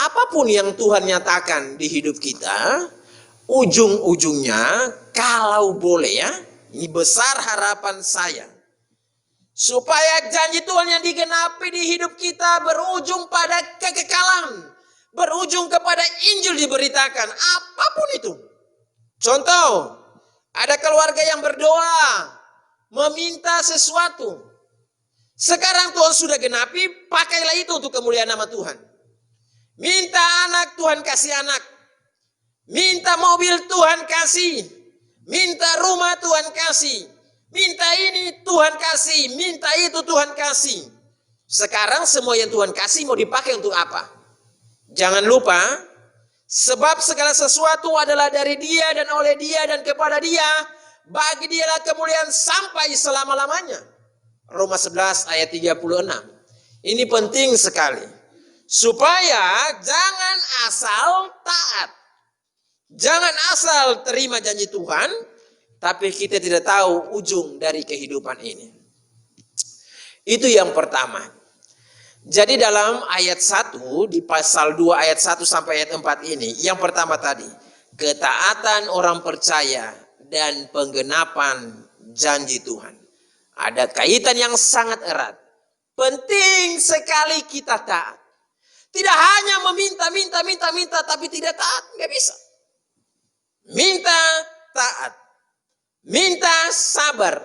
apapun yang Tuhan nyatakan di hidup kita, ujung-ujungnya kalau boleh ya, ini besar harapan saya, supaya janji Tuhan yang digenapi di hidup kita berujung pada kekekalan, berujung kepada Injil diberitakan, apapun itu. Contoh, ada keluarga yang berdoa, meminta sesuatu. Sekarang Tuhan sudah genapi, pakailah itu untuk kemuliaan nama Tuhan. Minta anak, Tuhan kasih anak. Minta mobil, Tuhan kasih. Minta rumah, Tuhan kasih. Minta ini, Tuhan kasih. Minta itu, Tuhan kasih. Sekarang semua yang Tuhan kasih mau dipakai untuk apa? Jangan lupa, sebab segala sesuatu adalah dari Dia dan oleh Dia dan kepada Dia. Bagi Dialah kemuliaan sampai selama-lamanya. Roma 11 ayat 36. Ini penting sekali. Supaya jangan asal taat. Jangan asal terima janji Tuhan, tapi kita tidak tahu ujung dari kehidupan ini. Itu yang pertama. Jadi dalam ayat 1, di pasal 2 ayat 1 sampai ayat 4 ini, yang pertama tadi, ketaatan orang percaya dan penggenapan janji Tuhan. Ada kaitan yang sangat erat. Penting sekali kita taat. Tidak hanya meminta, tapi tidak taat, nggak bisa. Minta taat, minta sabar,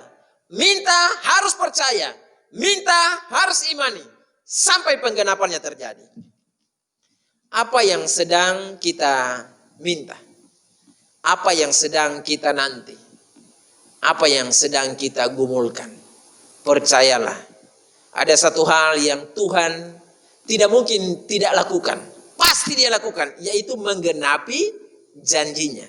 minta harus percaya, minta harus imani. Sampai penggenapannya terjadi. Apa yang sedang kita minta? Apa yang sedang kita nanti? Apa yang sedang kita gumulkan? Percayalah, ada satu hal yang Tuhan tidak mungkin tidak lakukan. Pasti Dia lakukan, yaitu menggenapi janjinya.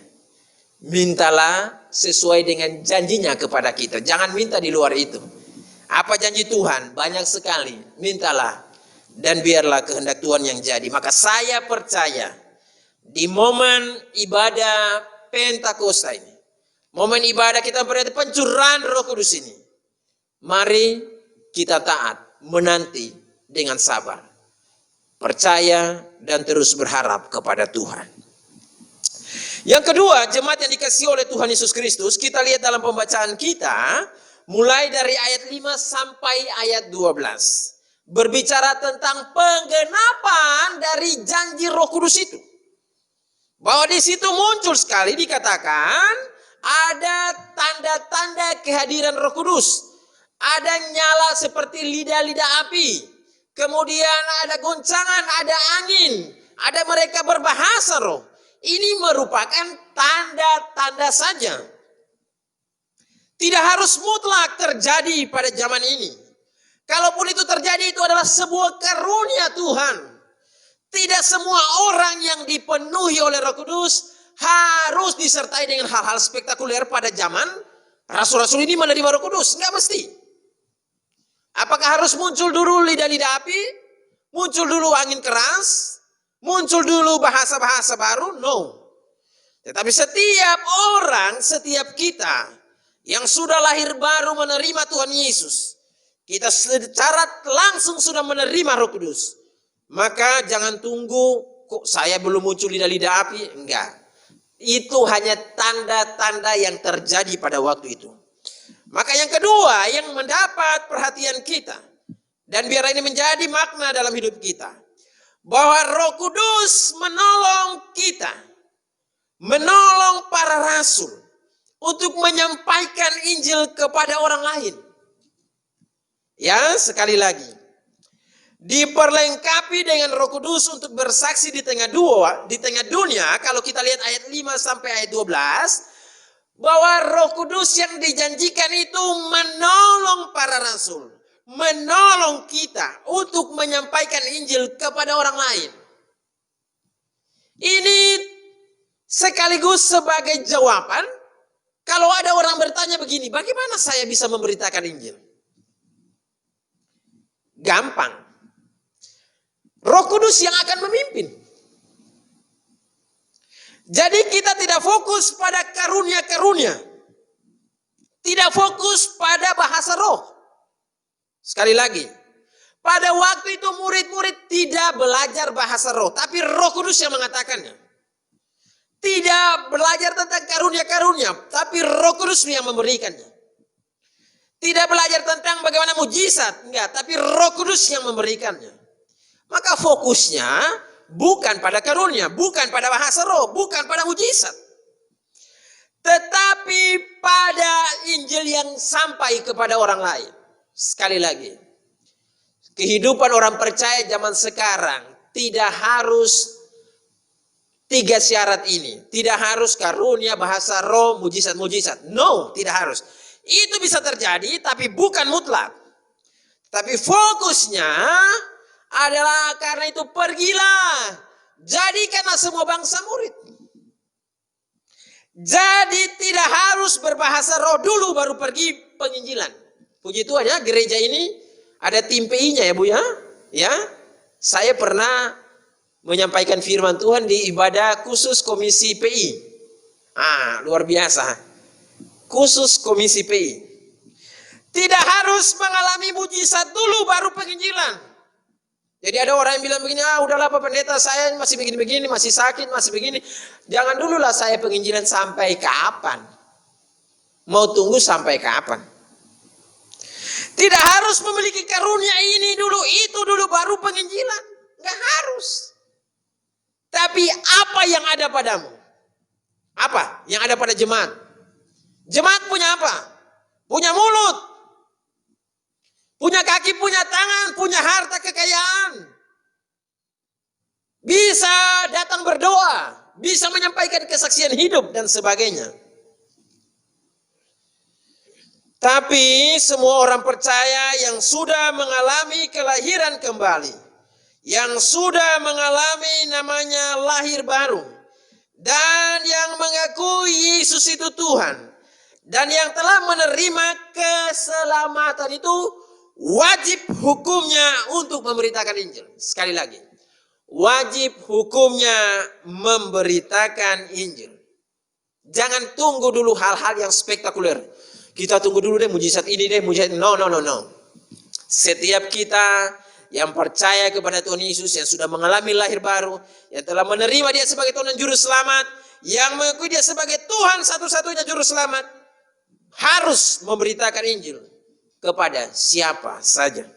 Mintalah sesuai dengan janjinya kepada kita. Jangan minta di luar itu. Apa janji Tuhan? Banyak sekali. Mintalah. Dan biarlah kehendak Tuhan yang jadi. Maka saya percaya di momen ibadah Pentakosta ini, momen ibadah kita berada pencurahan Roh Kudus ini, mari kita taat, menanti dengan sabar, percaya dan terus berharap kepada Tuhan. Yang kedua, jemaat yang dikasihi oleh Tuhan Yesus Kristus, kita lihat dalam pembacaan kita, mulai dari ayat 5 sampai ayat 12. Berbicara tentang penggenapan dari janji Roh Kudus itu. Bahwa di situ muncul sekali dikatakan ada tanda-tanda kehadiran Roh Kudus. Ada nyala seperti lidah-lidah api. Kemudian ada goncangan, ada angin. Ada mereka berbahasa roh. Ini merupakan tanda-tanda saja. Tidak harus mutlak terjadi pada zaman ini. Kalaupun itu terjadi, itu adalah sebuah karunia Tuhan. Tidak semua orang yang dipenuhi oleh Roh Kudus harus disertai dengan hal-hal spektakuler pada zaman rasul-rasul ini menerima Roh Kudus. Enggak mesti. Apakah harus muncul dulu lidah-lidah api? Muncul dulu angin keras? Muncul dulu bahasa-bahasa baru? No. Tetapi setiap orang, setiap kita yang sudah lahir baru menerima Tuhan Yesus, kita secara langsung sudah menerima Roh Kudus. Maka jangan tunggu, kok saya belum muncul lidah-lidah api? Enggak. Itu hanya tanda-tanda yang terjadi pada waktu itu. Maka yang kedua yang mendapat perhatian kita, dan biar ini menjadi makna dalam hidup kita, bahwa Roh Kudus menolong kita, menolong para rasul untuk menyampaikan Injil kepada orang lain. Ya, sekali lagi, diperlengkapi dengan Roh Kudus untuk bersaksi di tengah dunia. Kalau kita lihat ayat 5 sampai ayat 12, bahwa Roh Kudus yang dijanjikan itu menolong para rasul, menolong kita untuk menyampaikan Injil kepada orang lain. Ini sekaligus sebagai jawaban kalau ada orang bertanya begini, bagaimana saya bisa memberitakan Injil? Gampang. Roh Kudus yang akan memimpin. Jadi kita tidak fokus pada karunia-karunia. Tidak fokus pada bahasa roh. Sekali lagi, pada waktu itu murid-murid tidak belajar bahasa roh, tapi Roh Kudus yang mengatakannya. Tidak belajar tentang karunia-karunia, tapi Roh Kudus yang memberikannya. Tidak belajar tentang bagaimana mujizat, enggak, tapi Roh Kudus yang memberikannya. Maka fokusnya bukan pada karunia, bukan pada bahasa roh, bukan pada mujizat. Tetapi pada Injil yang sampai kepada orang lain. Sekali lagi, kehidupan orang percaya zaman sekarang tidak harus 3 syarat ini. Tidak harus karunia, bahasa roh, mujizat-mujizat. No, tidak harus. Itu bisa terjadi tapi bukan mutlak. Tapi fokusnya adalah karena itu pergilah. Jadikanlah semua bangsa murid. Jadi tidak harus berbahasa roh dulu baru pergi penginjilan. Puji Tuhan ya, gereja ini ada tim PI-nya ya Bu ya. Ya, saya pernah menyampaikan firman Tuhan di ibadah khusus komisi PI. Luar biasa. Khusus komisi PI. Tidak harus mengalami mujizat dulu baru penginjilan. Jadi ada orang yang bilang begini, udahlah Pak Pendeta, saya masih begini-begini, masih sakit, masih begini. Jangan dululah saya penginjilan sampai kapan? Mau tunggu sampai kapan? Tidak harus memiliki karunia ini dulu, itu dulu baru penginjilan. Enggak harus. Tapi apa yang ada padamu? Apa yang ada pada jemaat? Jemaat punya apa? Punya mulut. Punya kaki, punya tangan, punya harta kekayaan. Bisa datang berdoa. Bisa menyampaikan kesaksian hidup dan sebagainya. Tapi semua orang percaya yang sudah mengalami kelahiran kembali, yang sudah mengalami namanya lahir baru, dan yang mengakui Yesus itu Tuhan, dan yang telah menerima keselamatan itu, wajib hukumnya untuk memberitakan Injil. Sekali lagi, wajib hukumnya memberitakan Injil. Jangan tunggu dulu hal-hal yang spektakuler. Kita tunggu dulu deh mujizat ini deh, mujizat ini. No. Setiap kita yang percaya kepada Tuhan Yesus, yang sudah mengalami lahir baru, yang telah menerima dia sebagai Tuhan dan Juru Selamat, yang mengakui dia sebagai Tuhan satu-satunya Juru Selamat, harus memberitakan Injil kepada siapa saja.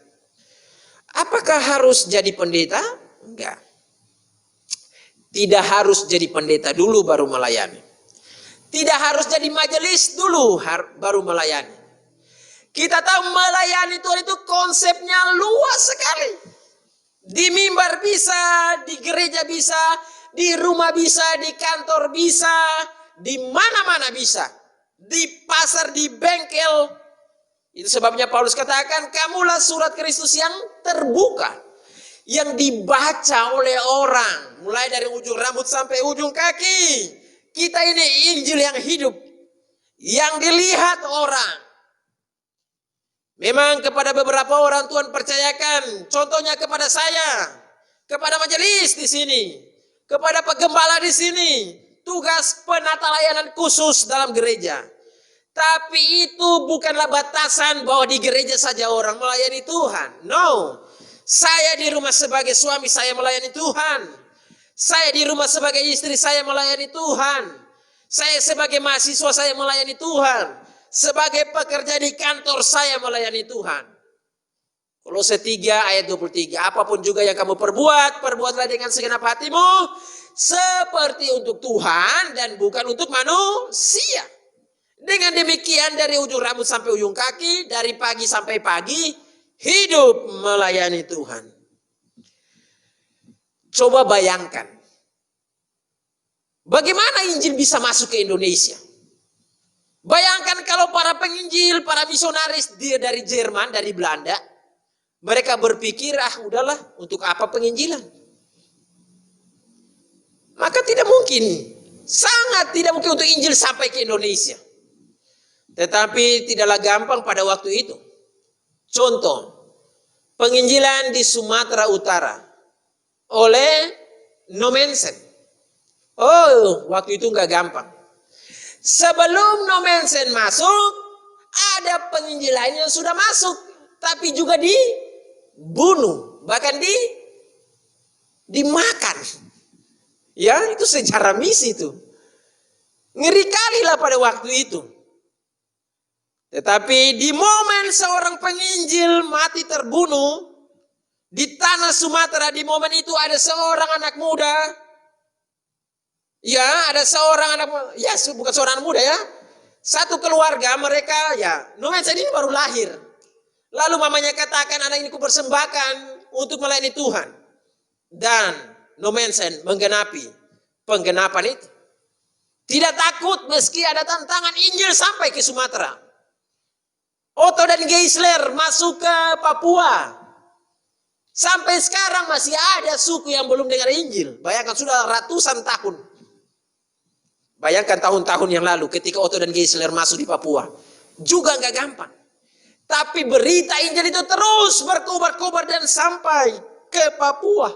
Apakah harus jadi pendeta? Enggak. Tidak harus jadi pendeta dulu baru melayani. Tidak harus jadi majelis dulu baru melayani. Kita tahu melayani Tuhan itu konsepnya luas sekali. Di mimbar bisa, di gereja bisa, di rumah bisa, di kantor bisa, di mana-mana bisa. Di pasar, di bengkel. Itu sebabnya Paulus katakan, kamulah surat Kristus yang terbuka. Yang dibaca oleh orang. Mulai dari ujung rambut sampai ujung kaki. Kita ini Injil yang hidup. Yang dilihat orang. Memang kepada beberapa orang Tuhan percayakan. Contohnya kepada saya. Kepada majelis di sini. Kepada penggembala di sini. Tugas penata layanan khusus dalam gereja. Tapi itu bukanlah batasan bahwa di gereja saja orang melayani Tuhan. No. Saya di rumah sebagai suami saya melayani Tuhan. Saya di rumah sebagai istri saya melayani Tuhan. Saya sebagai mahasiswa saya melayani Tuhan. Sebagai pekerja di kantor saya melayani Tuhan. Kolose 3 ayat 23. Apapun juga yang kamu perbuat, perbuatlah dengan segenap hatimu. Seperti untuk Tuhan dan bukan untuk manusia. Dengan demikian dari ujung rambut sampai ujung kaki, dari pagi sampai pagi, hidup melayani Tuhan. Coba bayangkan, bagaimana Injil bisa masuk ke Indonesia? Bayangkan kalau para penginjil, para misionaris dari Jerman, dari Belanda, mereka berpikir, udahlah, untuk apa penginjilan? Maka tidak mungkin, sangat tidak mungkin untuk Injil sampai ke Indonesia. Tetapi tidaklah gampang pada waktu itu. Contoh, penginjilan di Sumatera Utara oleh Nomensen. Waktu itu nggak gampang. Sebelum Nomensen masuk, ada penginjilan yang sudah masuk, tapi juga dibunuh, bahkan dimakan. Ya, itu sejarah misi itu. Ngeri kali lah pada waktu itu. Tetapi di momen seorang penginjil mati terbunuh, di tanah Sumatera, di momen itu ada seorang anak muda Ya, ada seorang anak, ya bukan seorang anak muda ya. Satu keluarga mereka ya, no mention ini baru lahir. Lalu mamanya katakan anak ini kupersembahkan untuk melayani Tuhan. Dan no mention menggenapi penggenapan itu. Tidak takut meski ada tantangan, Injil sampai ke Sumatera. Otto dan Geisler masuk ke Papua. Sampai sekarang masih ada suku yang belum dengar Injil. Bayangkan sudah ratusan tahun. Bayangkan tahun-tahun yang lalu ketika Otto dan Geisler masuk di Papua. Juga nggak gampang. Tapi berita Injil itu terus berkobar-kobar dan sampai ke Papua.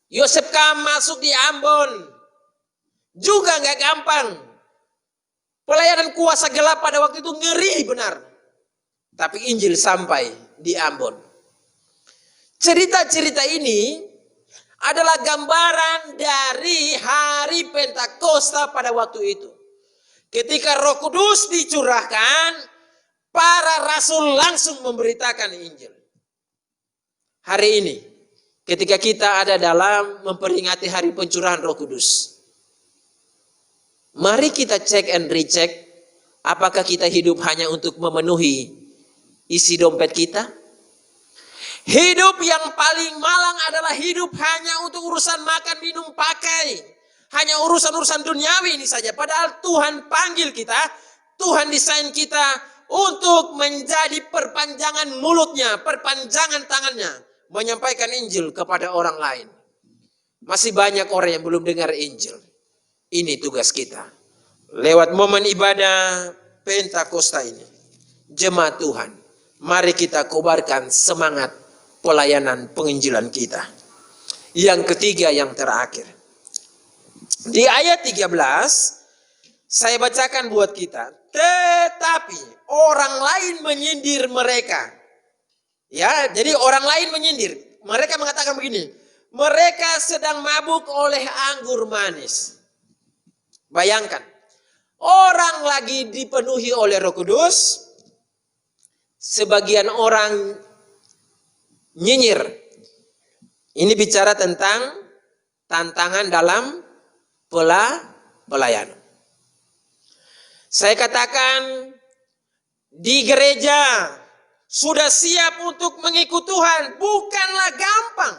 Yosef Kam masuk di Ambon. Juga nggak gampang. Pelayanan kuasa gelap pada waktu itu ngeri benar. Tapi Injil sampai di Ambon. Cerita-cerita ini adalah gambaran dari hari Pentakosta pada waktu itu. Ketika Roh Kudus dicurahkan, para rasul langsung memberitakan Injil. Hari ini, ketika kita ada dalam memperingati hari pencurahan Roh Kudus, mari kita cek and recheck, apakah kita hidup hanya untuk memenuhi isi dompet kita? Hidup yang paling malang adalah hidup hanya untuk urusan makan, minum, pakai. Hanya urusan-urusan duniawi ini saja. Padahal Tuhan panggil kita, Tuhan desain kita untuk menjadi perpanjangan mulutnya, perpanjangan tangannya. Menyampaikan Injil kepada orang lain. Masih banyak orang yang belum dengar Injil. Ini tugas kita. Lewat momen ibadah Pentakosta ini. Jemaat Tuhan, mari kita kobarkan semangat pelayanan penginjilan kita. Yang ketiga, yang terakhir. Di ayat 13, saya bacakan buat kita. Tetapi orang lain menyindir mereka. Ya, jadi orang lain menyindir. Mereka mengatakan begini. Mereka sedang mabuk oleh anggur manis. Bayangkan. Orang lagi dipenuhi oleh Roh Kudus. Sebagian orang nyinyir. Ini bicara tentang tantangan dalam pelayanan. Saya katakan di gereja sudah siap untuk mengikut Tuhan bukanlah gampang.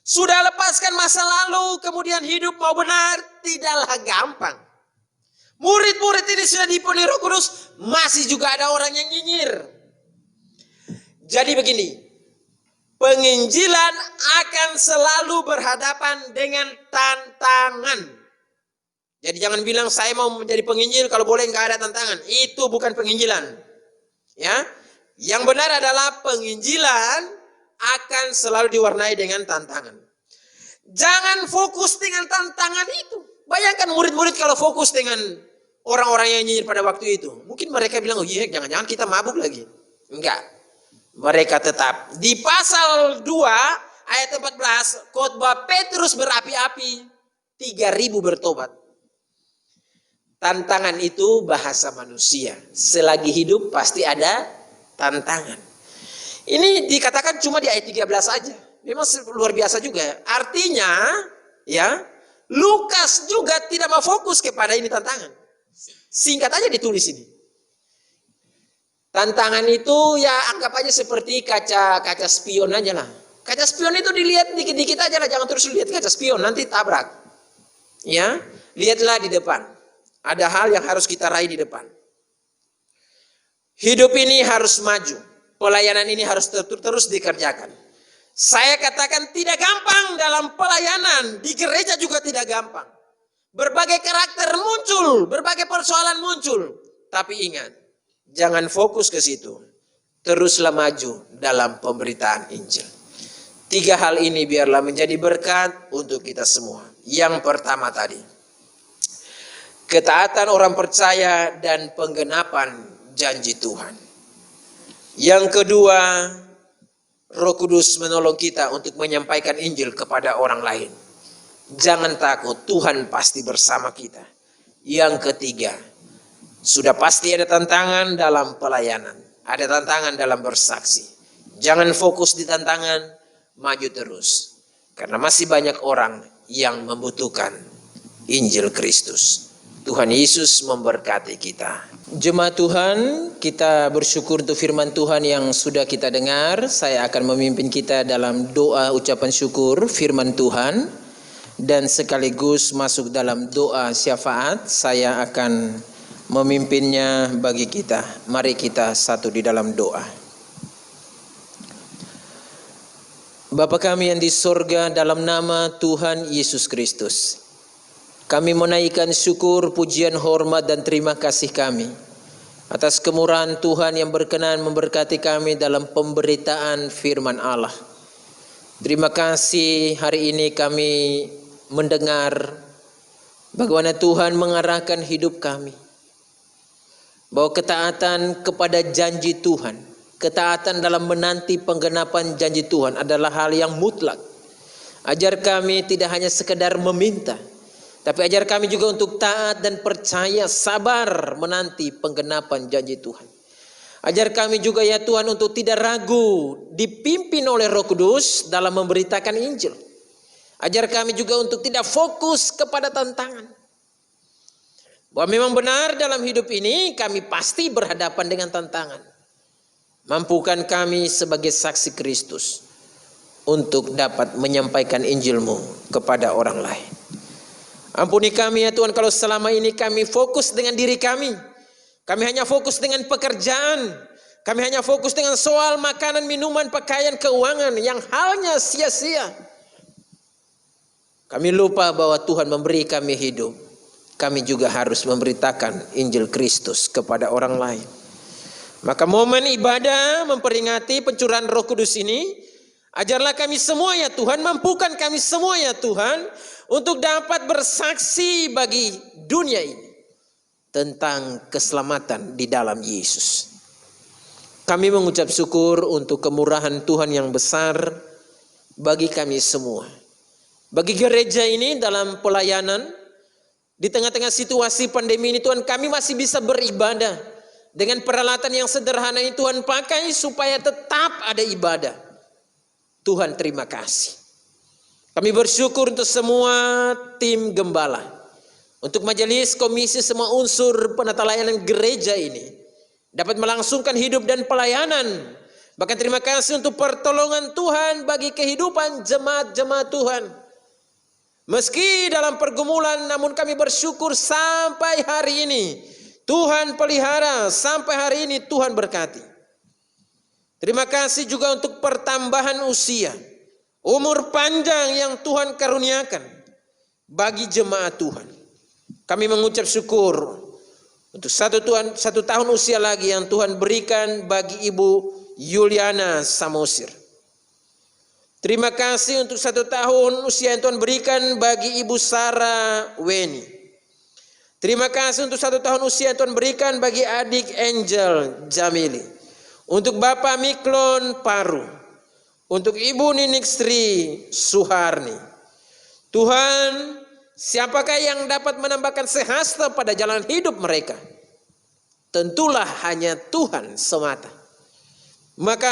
Sudah lepaskan masa lalu kemudian hidup mau benar tidaklah gampang. Murid-murid ini sudah dipenuhi Roh Kudus, masih juga ada orang yang nyinyir. Jadi begini, penginjilan akan selalu berhadapan dengan tantangan. Jadi jangan bilang saya mau menjadi penginjil kalau boleh nggak ada tantangan. Itu bukan penginjilan. Ya, yang benar adalah penginjilan akan selalu diwarnai dengan tantangan. Jangan fokus dengan tantangan itu. Bayangkan murid-murid kalau fokus dengan orang-orang yang nyinyir pada waktu itu. Mungkin mereka bilang, oh iya jangan-jangan kita mabuk lagi. Enggak. Mereka tetap. Di pasal 2 ayat 14, khotbah Petrus berapi-api. 3.000 bertobat. Tantangan itu bahasa manusia. Selagi hidup pasti ada tantangan. Ini dikatakan cuma di ayat 13 saja. Memang luar biasa juga. Artinya, ya, Lukas juga tidak mau fokus kepada ini tantangan. Singkat aja ditulis ini. Tantangan itu ya anggap aja seperti kaca spion aja lah. Kaca spion itu dilihat dikit-dikit aja lah. Jangan terus lihat kaca spion, nanti tabrak. Ya, lihatlah di depan. Ada hal yang harus kita raih di depan. Hidup ini harus maju. Pelayanan ini harus terus dikerjakan. Saya katakan tidak gampang dalam pelayanan. Di gereja juga tidak gampang. Berbagai karakter muncul. Berbagai persoalan muncul. Tapi ingat. Jangan fokus ke situ. Teruslah maju dalam pemberitaan Injil. 3 hal ini biarlah menjadi berkat untuk kita semua. Yang pertama tadi. Ketaatan orang percaya dan penggenapan janji Tuhan. Yang kedua, Roh Kudus menolong kita untuk menyampaikan Injil kepada orang lain. Jangan takut, Tuhan pasti bersama kita. Yang ketiga, sudah pasti ada tantangan dalam pelayanan. Ada tantangan dalam bersaksi. Jangan fokus di tantangan, maju terus. Karena masih banyak orang yang membutuhkan Injil Kristus. Tuhan Yesus memberkati kita. Jemaat Tuhan, kita bersyukur untuk firman Tuhan yang sudah kita dengar. Saya akan memimpin kita dalam doa ucapan syukur firman Tuhan, dan sekaligus masuk dalam doa syafaat. Saya akan memimpinnya bagi kita. Mari kita satu di dalam doa. Bapa kami yang di sorga, dalam nama Tuhan Yesus Kristus, kami menaikkan syukur, pujian, hormat, dan terima kasih kami atas kemurahan Tuhan yang berkenan memberkati kami dalam pemberitaan firman Allah. Terima kasih hari ini kami mendengar bagaimana Tuhan mengarahkan hidup kami, bahwa ketaatan kepada janji Tuhan, ketaatan dalam menanti penggenapan janji Tuhan adalah hal yang mutlak. Ajar kami tidak hanya sekedar meminta, tapi ajar kami juga untuk taat dan percaya, sabar menanti penggenapan janji Tuhan. Ajar kami juga ya Tuhan untuk tidak ragu, dipimpin oleh Roh Kudus dalam memberitakan Injil. Ajar kami juga untuk tidak fokus kepada tantangan. Bahwa memang benar dalam hidup ini kami pasti berhadapan dengan tantangan. Mampukan kami sebagai saksi Kristus untuk dapat menyampaikan Injil-Mu kepada orang lain. Ampuni kami ya Tuhan kalau selama ini kami fokus dengan diri kami. Kami hanya fokus dengan pekerjaan. Kami hanya fokus dengan soal makanan, minuman, pakaian, keuangan yang halnya sia-sia. Kami lupa bahwa Tuhan memberi kami hidup. Kami juga harus memberitakan Injil Kristus kepada orang lain. Maka momen ibadah memperingati pencurahan Roh Kudus ini, ajarlah kami semua ya Tuhan, mampukan kami semua ya Tuhan, untuk dapat bersaksi bagi dunia ini tentang keselamatan di dalam Yesus. Kami mengucap syukur untuk kemurahan Tuhan yang besar bagi kami semua. Bagi gereja ini dalam pelayanan, di tengah-tengah situasi pandemi ini Tuhan, kami masih bisa beribadah dengan peralatan yang sederhana ini Tuhan pakai supaya tetap ada ibadah. Tuhan terima kasih. Kami bersyukur untuk semua tim gembala, untuk majelis, komisi, semua unsur penata layanan gereja ini dapat melangsungkan hidup dan pelayanan. Bahkan terima kasih untuk pertolongan Tuhan bagi kehidupan jemaat-jemaat Tuhan. Meski dalam pergumulan, namun kami bersyukur sampai hari ini Tuhan pelihara, sampai hari ini Tuhan berkati. Terima kasih juga untuk pertambahan usia, umur panjang yang Tuhan karuniakan bagi jemaat Tuhan. Kami mengucap syukur untuk satu tahun usia lagi yang Tuhan berikan bagi Ibu Yuliana Samosir. Terima kasih untuk 1 tahun usia yang Tuhan berikan bagi Ibu Sarah Weni. Terima kasih untuk 1 tahun usia yang Tuhan berikan bagi adik Angel Jamili. Untuk Bapak Miklon Paru. Untuk Ibu Ninik Sri Suharni. Tuhan, siapakah yang dapat menambahkan sehasta pada jalan hidup mereka? Tentulah hanya Tuhan semata. Maka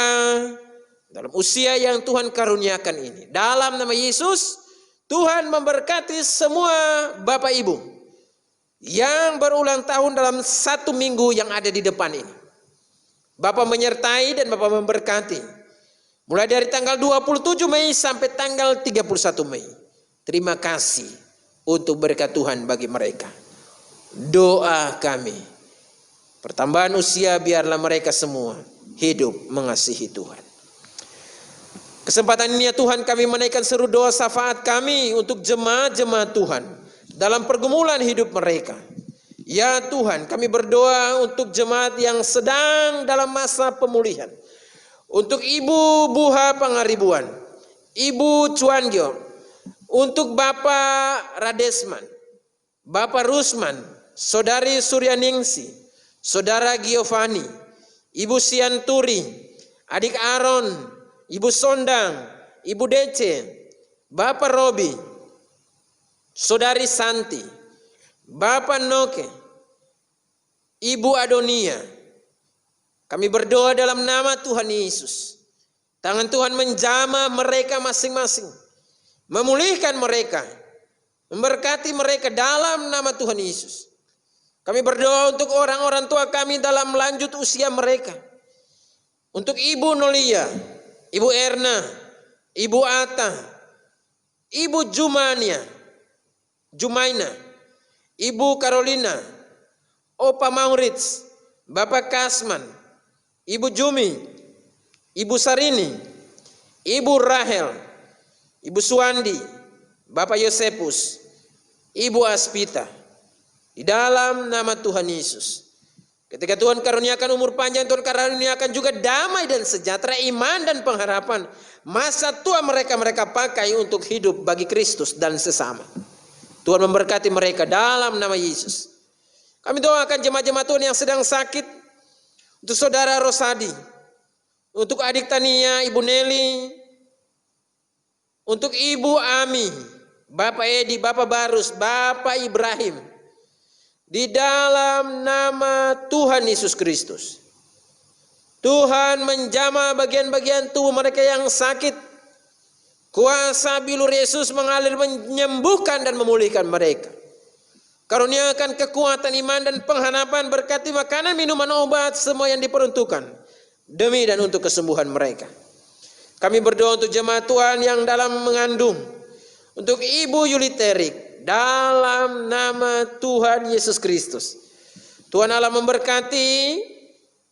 dalam usia yang Tuhan karuniakan ini, dalam nama Yesus, Tuhan memberkati semua Bapak Ibu yang berulang tahun dalam 1 minggu yang ada di depan ini. Bapak menyertai dan Bapak memberkati. Mulai dari tanggal 27 Mei sampai tanggal 31 Mei. Terima kasih untuk berkat Tuhan bagi mereka. Doa kami, pertambahan usia biarlah mereka semua hidup mengasihi Tuhan. Kesempatan ini ya Tuhan, kami menaikkan seru doa syafaat kami untuk jemaat-jemaat Tuhan dalam pergumulan hidup mereka. Ya Tuhan, kami berdoa untuk jemaat yang sedang dalam masa pemulihan. Untuk Ibu Buha Pangaribuan, Ibu Cuangyo, untuk Bapak Radesman, Bapak Rusman, Saudari Suryaningsi, Saudara Giovanni, Ibu Sianturi, Adik Aaron, Ibu Sondang, Ibu Dece, Bapak Robi, Saudari Santi, Bapak Noke, Ibu Adonia. Kami berdoa dalam nama Tuhan Yesus. Tangan Tuhan menjamah mereka masing-masing. Memulihkan mereka. memberkati mereka dalam nama Tuhan Yesus. Kami berdoa untuk orang-orang tua kami dalam lanjut usia mereka. Untuk Ibu Nolia, Ibu Erna, Ibu Ata, Ibu Jumaina, Ibu Carolina, Opa Maurits, Bapak Kasman, Ibu Jumi, Ibu Sarini, Ibu Rahel, Ibu Suwandi, Bapak Yosepus, Ibu Aspita, di dalam nama Tuhan Yesus. Ketika Tuhan karuniakan umur panjang, Tuhan karuniakan juga damai dan sejahtera, iman dan pengharapan. Masa tua mereka pakai untuk hidup bagi Kristus dan sesama. Tuhan memberkati mereka dalam nama Yesus. Kami doakan jemaat-jemaat Tuhan yang sedang sakit. Untuk saudara Rosadi, untuk adik Tania, Ibu Nelly, untuk Ibu Ami, Bapak Edi, Bapak Barus, Bapak Ibrahim. Di dalam nama Tuhan Yesus Kristus, Tuhan menjamah bagian-bagian tubuh mereka yang sakit. Kuasa bilur Yesus mengalir menyembuhkan dan memulihkan mereka. Karuniakan kekuatan iman dan pengharapan, berkati makanan, minuman, obat, semua yang diperuntukkan demi dan untuk kesembuhan mereka. Kami berdoa untuk jemaat Tuhan yang dalam mengandung, untuk Ibu Yuli Terik, dalam nama Tuhan Yesus Kristus. Tuhan Allah memberkati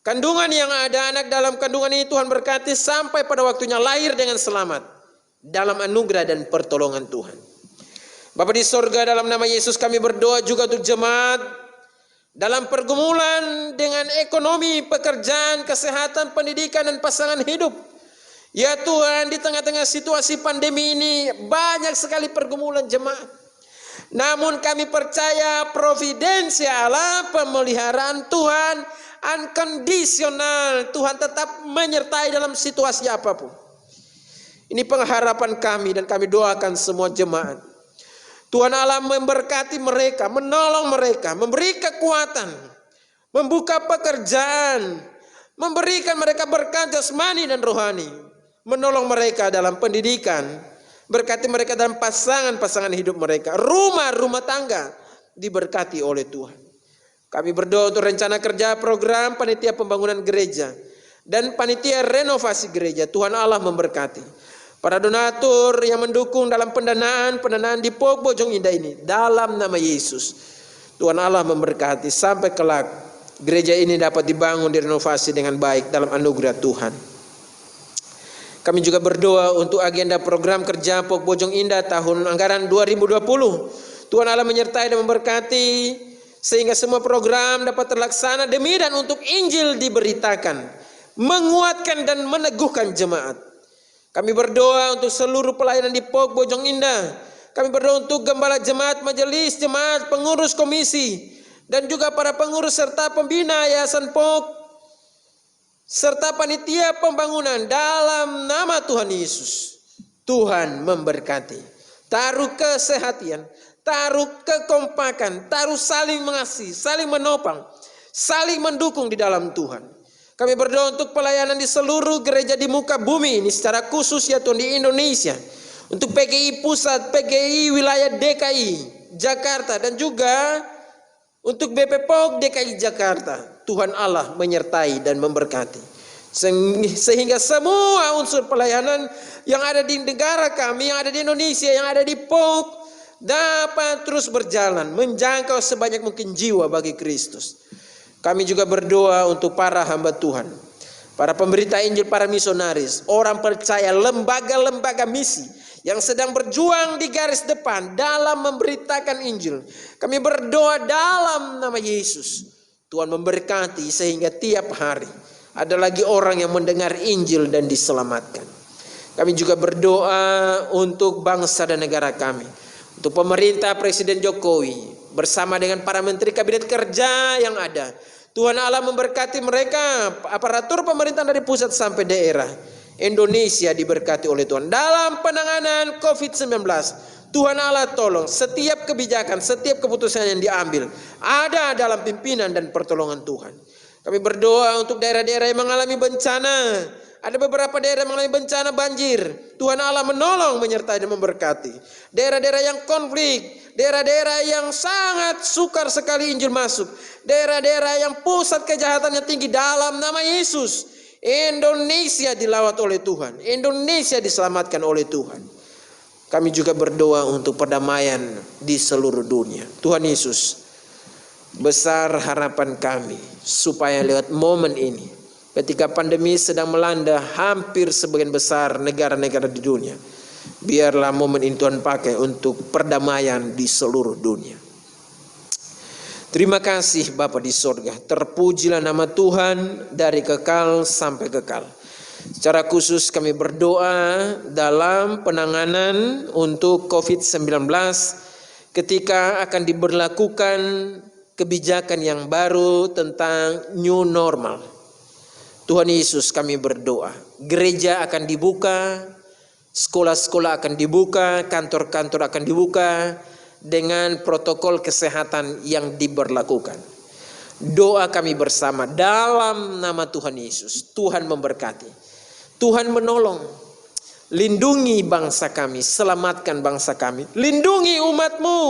kandungan yang ada, anak dalam kandungan ini Tuhan berkati sampai pada waktunya lahir dengan selamat dalam anugerah dan pertolongan Tuhan. Bapa di sorga, dalam nama Yesus kami berdoa juga untuk jemaat dalam pergumulan dengan ekonomi, pekerjaan, kesehatan, pendidikan, dan pasangan hidup. Ya Tuhan, di tengah-tengah situasi pandemi ini banyak sekali pergumulan jemaat. Namun kami percaya providensi Allah, pemeliharaan Tuhan, unconditional. Tuhan tetap menyertai dalam situasi apapun. Ini pengharapan kami dan kami doakan semua jemaat. Tuhan Allah memberkati mereka, menolong mereka, memberi kekuatan, membuka pekerjaan, memberikan mereka berkat jasmani dan rohani, menolong mereka dalam pendidikan, berkati mereka dalam pasangan-pasangan hidup mereka, rumah-rumah tangga diberkati oleh Tuhan. Kami berdoa untuk rencana kerja program panitia pembangunan gereja dan panitia renovasi gereja. Tuhan Allah memberkati para donatur yang mendukung dalam pendanaan di POK Bojong Indah ini, dalam nama Yesus. Tuhan Allah memberkati sampai kelak gereja ini dapat dibangun, direnovasi dengan baik dalam anugerah Tuhan. Kami juga berdoa untuk agenda program kerja POK Bojong Indah tahun anggaran 2020. Tuhan Allah menyertai dan memberkati sehingga semua program dapat terlaksana demi dan untuk Injil diberitakan, menguatkan dan meneguhkan jemaat. Kami berdoa untuk seluruh pelayanan di POK Bojong Indah. Kami berdoa untuk gembala jemaat, majelis jemaat, pengurus komisi, dan juga para pengurus serta pembina yayasan POK, serta panitia pembangunan dalam nama Tuhan Yesus. Tuhan memberkati. Taruh kesehatan, taruh kekompakan, taruh saling mengasihi, saling menopang, saling mendukung di dalam Tuhan. Kami berdoa untuk pelayanan di seluruh gereja di muka bumi ini, secara khusus ya Tuhan di Indonesia. Untuk PGI Pusat, PGI Wilayah DKI Jakarta, dan juga untuk BPPOK DKI Jakarta. Tuhan Allah menyertai dan memberkati. Sehingga semua unsur pelayanan yang ada di negara kami, yang ada di Indonesia, yang ada di POK, dapat terus berjalan, menjangkau sebanyak mungkin jiwa bagi Kristus. Kami juga berdoa untuk para hamba Tuhan, para pemberita Injil, para misionaris, orang percaya, lembaga-lembaga misi yang sedang berjuang di garis depan dalam memberitakan Injil. Kami berdoa dalam nama Yesus, Tuhan memberkati sehingga tiap hari ada lagi orang yang mendengar Injil dan diselamatkan. Kami juga berdoa untuk bangsa dan negara kami, untuk pemerintah Presiden Jokowi bersama dengan para menteri kabinet kerja yang ada. Tuhan Allah memberkati mereka, aparatur pemerintahan dari pusat sampai daerah. Indonesia diberkati oleh Tuhan dalam penanganan COVID-19. Tuhan Allah tolong setiap kebijakan, setiap keputusan yang diambil ada dalam pimpinan dan pertolongan Tuhan. Kami berdoa untuk daerah-daerah yang mengalami bencana, Ada beberapa daerah mengalami bencana banjir. Tuhan Allah menolong, menyertai dan memberkati. Daerah-daerah yang konflik, daerah-daerah yang sangat sukar sekali Injil masuk, daerah-daerah yang pusat kejahatannya tinggi, dalam nama Yesus, Indonesia dilawat oleh Tuhan, Indonesia diselamatkan oleh Tuhan. Kami juga berdoa untuk perdamaian di seluruh dunia. Tuhan Yesus, besar harapan kami supaya lewat momen ini, ketika pandemi sedang melanda hampir sebagian besar negara-negara di dunia, biarlah momen ini Tuhan pakai untuk perdamaian di seluruh dunia. Terima kasih Bapa di sorga, terpujilah nama Tuhan dari kekal sampai kekal. Secara khusus kami berdoa dalam penanganan untuk COVID-19 ketika akan diberlakukan kebijakan yang baru tentang new normal. Tuhan Yesus, kami berdoa, gereja akan dibuka, sekolah-sekolah akan dibuka, kantor-kantor akan dibuka dengan protokol kesehatan yang diberlakukan. Doa kami bersama dalam nama Tuhan Yesus. Tuhan memberkati, Tuhan menolong, lindungi bangsa kami, selamatkan bangsa kami, lindungi umat-Mu,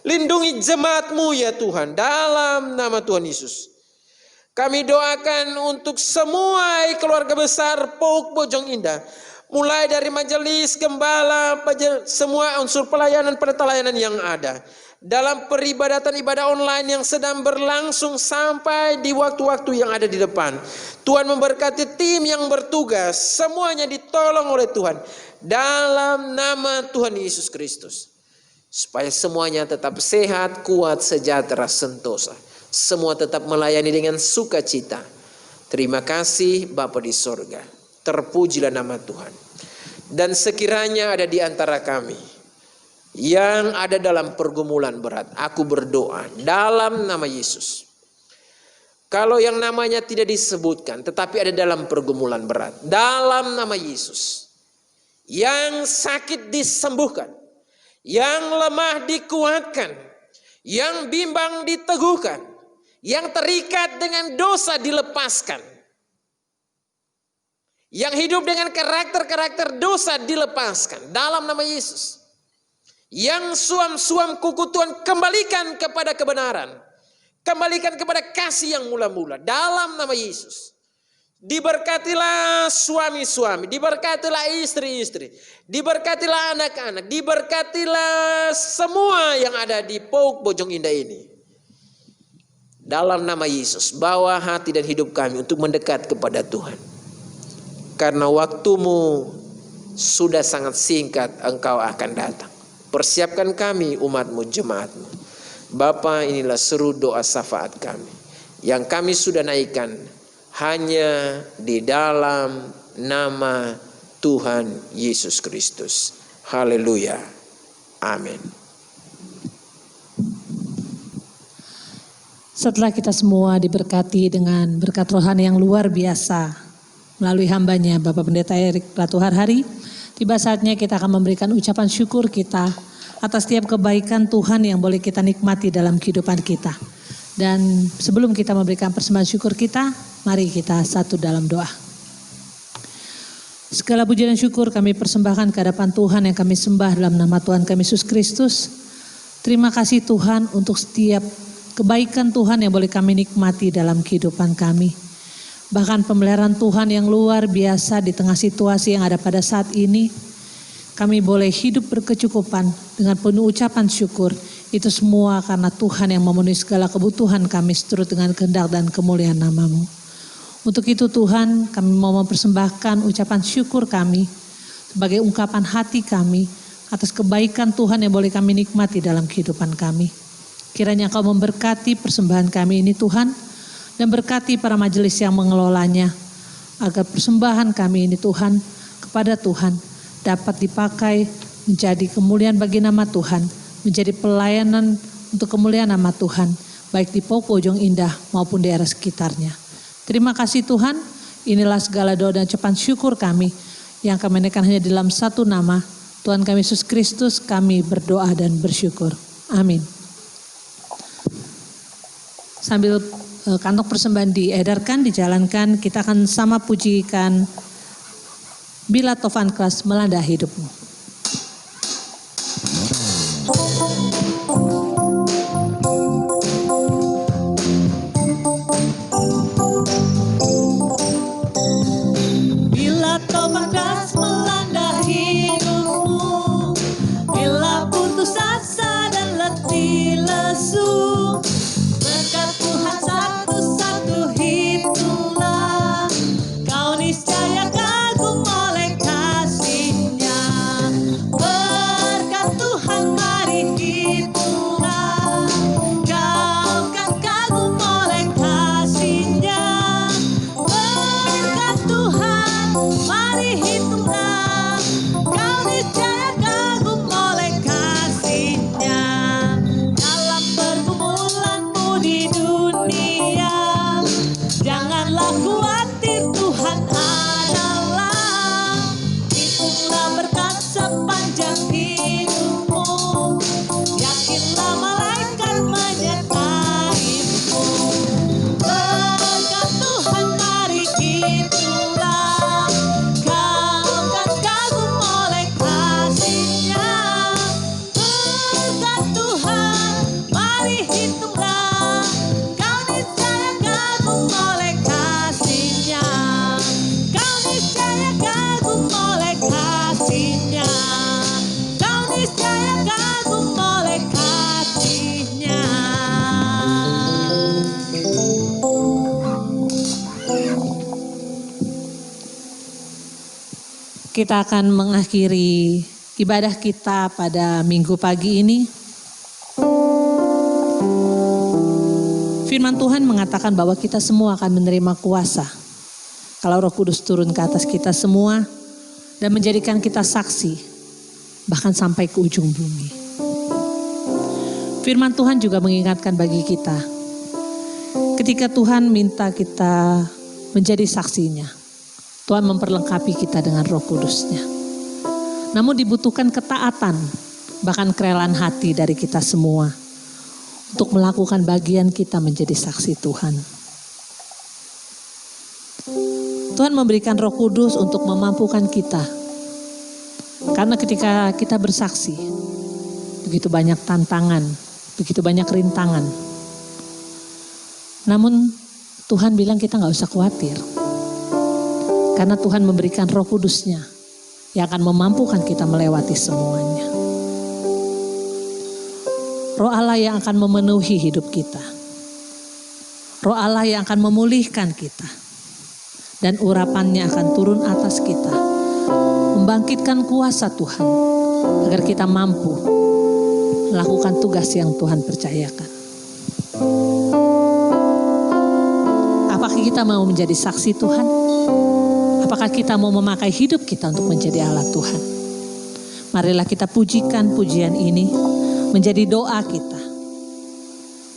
lindungi jemaat-Mu ya Tuhan, dalam nama Tuhan Yesus. Kami doakan untuk semua keluarga besar POUK Bojong Indah, mulai dari majelis, gembala, semua unsur pelayanan pada pelayanan yang ada, dalam peribadatan ibadah online yang sedang berlangsung sampai di waktu-waktu yang ada di depan. Tuhan memberkati tim yang bertugas, semuanya ditolong oleh Tuhan dalam nama Tuhan Yesus Kristus, supaya semuanya tetap sehat, kuat, sejahtera, sentosa. Semua tetap melayani dengan sukacita. Terima kasih Bapa di sorga, terpujilah nama Tuhan. Dan sekiranya ada di antara kami yang ada dalam pergumulan berat, aku berdoa dalam nama Yesus. Kalau yang namanya tidak disebutkan tetapi ada dalam pergumulan berat, dalam nama Yesus, yang sakit disembuhkan, yang lemah dikuatkan, yang bimbang diteguhkan, yang terikat dengan dosa dilepaskan, yang hidup dengan karakter-karakter dosa dilepaskan dalam nama Yesus. Yang suam-suam kuku Tuhan kembalikan kepada kebenaran, kembalikan kepada kasih yang mula-mula dalam nama Yesus. Diberkatilah suami-suami, diberkatilah istri-istri, diberkatilah anak-anak, diberkatilah semua yang ada di POUK Bojong Indah ini. Dalam nama Yesus, bawa hati dan hidup kami untuk mendekat kepada Tuhan. Karena waktumu sudah sangat singkat, Engkau akan datang. Persiapkan kami, umat-Mu, jemaat-Mu. Bapa, inilah seru doa syafaat kami, yang kami sudah naikkan hanya di dalam nama Tuhan Yesus Kristus. Haleluya. Amin. Setelah kita semua diberkati dengan berkat rohani yang luar biasa melalui hambanya Bapak Pendeta Erik Ratu Harhari, tiba saatnya kita akan memberikan ucapan syukur kita atas setiap kebaikan Tuhan yang boleh kita nikmati dalam kehidupan kita. Dan sebelum kita memberikan persembahan syukur kita, mari kita satu dalam doa. Segala puji dan syukur kami persembahkan ke hadapan Tuhan yang kami sembah dalam nama Tuhan kami Yesus Kristus. Terima kasih Tuhan untuk setiap kebaikan Tuhan yang boleh kami nikmati dalam kehidupan kami. Bahkan pemeliharaan Tuhan yang luar biasa di tengah situasi yang ada pada saat ini. Kami boleh hidup berkecukupan dengan penuh ucapan syukur. Itu semua karena Tuhan yang memenuhi segala kebutuhan kami seturut dengan kehendak dan kemuliaan nama-Mu. Untuk itu Tuhan, kami mau mempersembahkan ucapan syukur kami sebagai ungkapan hati kami atas kebaikan Tuhan yang boleh kami nikmati dalam kehidupan kami. Kiranya Engkau memberkati persembahan kami ini Tuhan, dan berkati para majelis yang mengelolanya, agar persembahan kami ini Tuhan kepada Tuhan dapat dipakai menjadi kemuliaan bagi nama Tuhan, menjadi pelayanan untuk kemuliaan nama Tuhan, baik di POUK Bojong Indah maupun daerah sekitarnya. Terima kasih Tuhan, inilah segala doa dan ucapan syukur kami yang kami naikkan hanya dalam satu nama, Tuhan kami Yesus Kristus, kami berdoa dan bersyukur. Amin. Sambil kantong persembahan diedarkan, dijalankan, kita akan sama pujikan bila tofan keras melanda hidupmu. Bila tofan keras melanda hidupmu, bila putus asa dan letih lesu, berkat Tuhan satu-satu hitunglah, kau niscaya kagum oleh kasih-Nya. Berkat Tuhan mari hitunglah, kau kan kagum oleh kasih-Nya. Berkat Tuhan mari hitunglah, kau niscaya kagum oleh kasih-Nya. Dalam pergumulanmu di dunia, janganlah khawatir, Tuhan adalah. Hitunglah berkat sepanjang hidupmu, yakinlah malaikat menyertaimu. Berkat Tuhan mari hitunglah, kau kan kagum oleh kasih-Nya. Berkat Tuhan mari hitunglah, kau niscaya kagum oleh kasih-Nya. Kau niscaya kagum oleh kasih-Nya. Kau niscaya kagum oleh kasih-Nya. Kita akan mengakhiri ibadah kita pada minggu pagi ini. Firman Tuhan mengatakan bahwa kita semua akan menerima kuasa kalau Roh Kudus turun ke atas kita semua dan menjadikan kita saksi bahkan sampai ke ujung bumi. Firman Tuhan juga mengingatkan bagi kita, ketika Tuhan minta kita menjadi saksinya, Tuhan memperlengkapi kita dengan Roh Kudus-Nya. Namun dibutuhkan ketaatan, bahkan kerelaan hati dari kita semua untuk melakukan bagian kita menjadi saksi Tuhan. Tuhan memberikan Roh Kudus untuk memampukan kita. Karena ketika kita bersaksi, begitu banyak tantangan, begitu banyak rintangan. Namun Tuhan bilang kita gak usah khawatir. Karena Tuhan memberikan Roh Kudus-Nya yang akan memampukan kita melewati semuanya. Roh Allah yang akan memenuhi hidup kita. Roh Allah yang akan memulihkan kita. Dan urapannya akan turun atas kita. Membangkitkan kuasa Tuhan agar kita mampu melakukan tugas yang Tuhan percayakan. Apakah kita mau menjadi saksi Tuhan? Apakah kita mau memakai hidup kita untuk menjadi alat Tuhan? Marilah kita pujikan pujian ini menjadi doa kita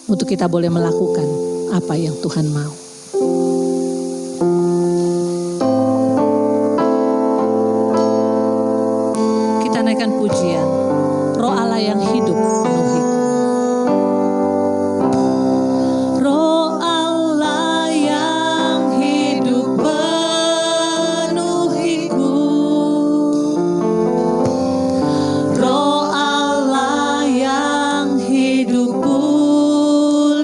untuk kita boleh melakukan apa yang Tuhan mau. Kita naikkan pujian, Roh Allah yang hidup penuhi. Roh Allah yang hidup penuhiku. Roh Allah yang hidup pulihkanku.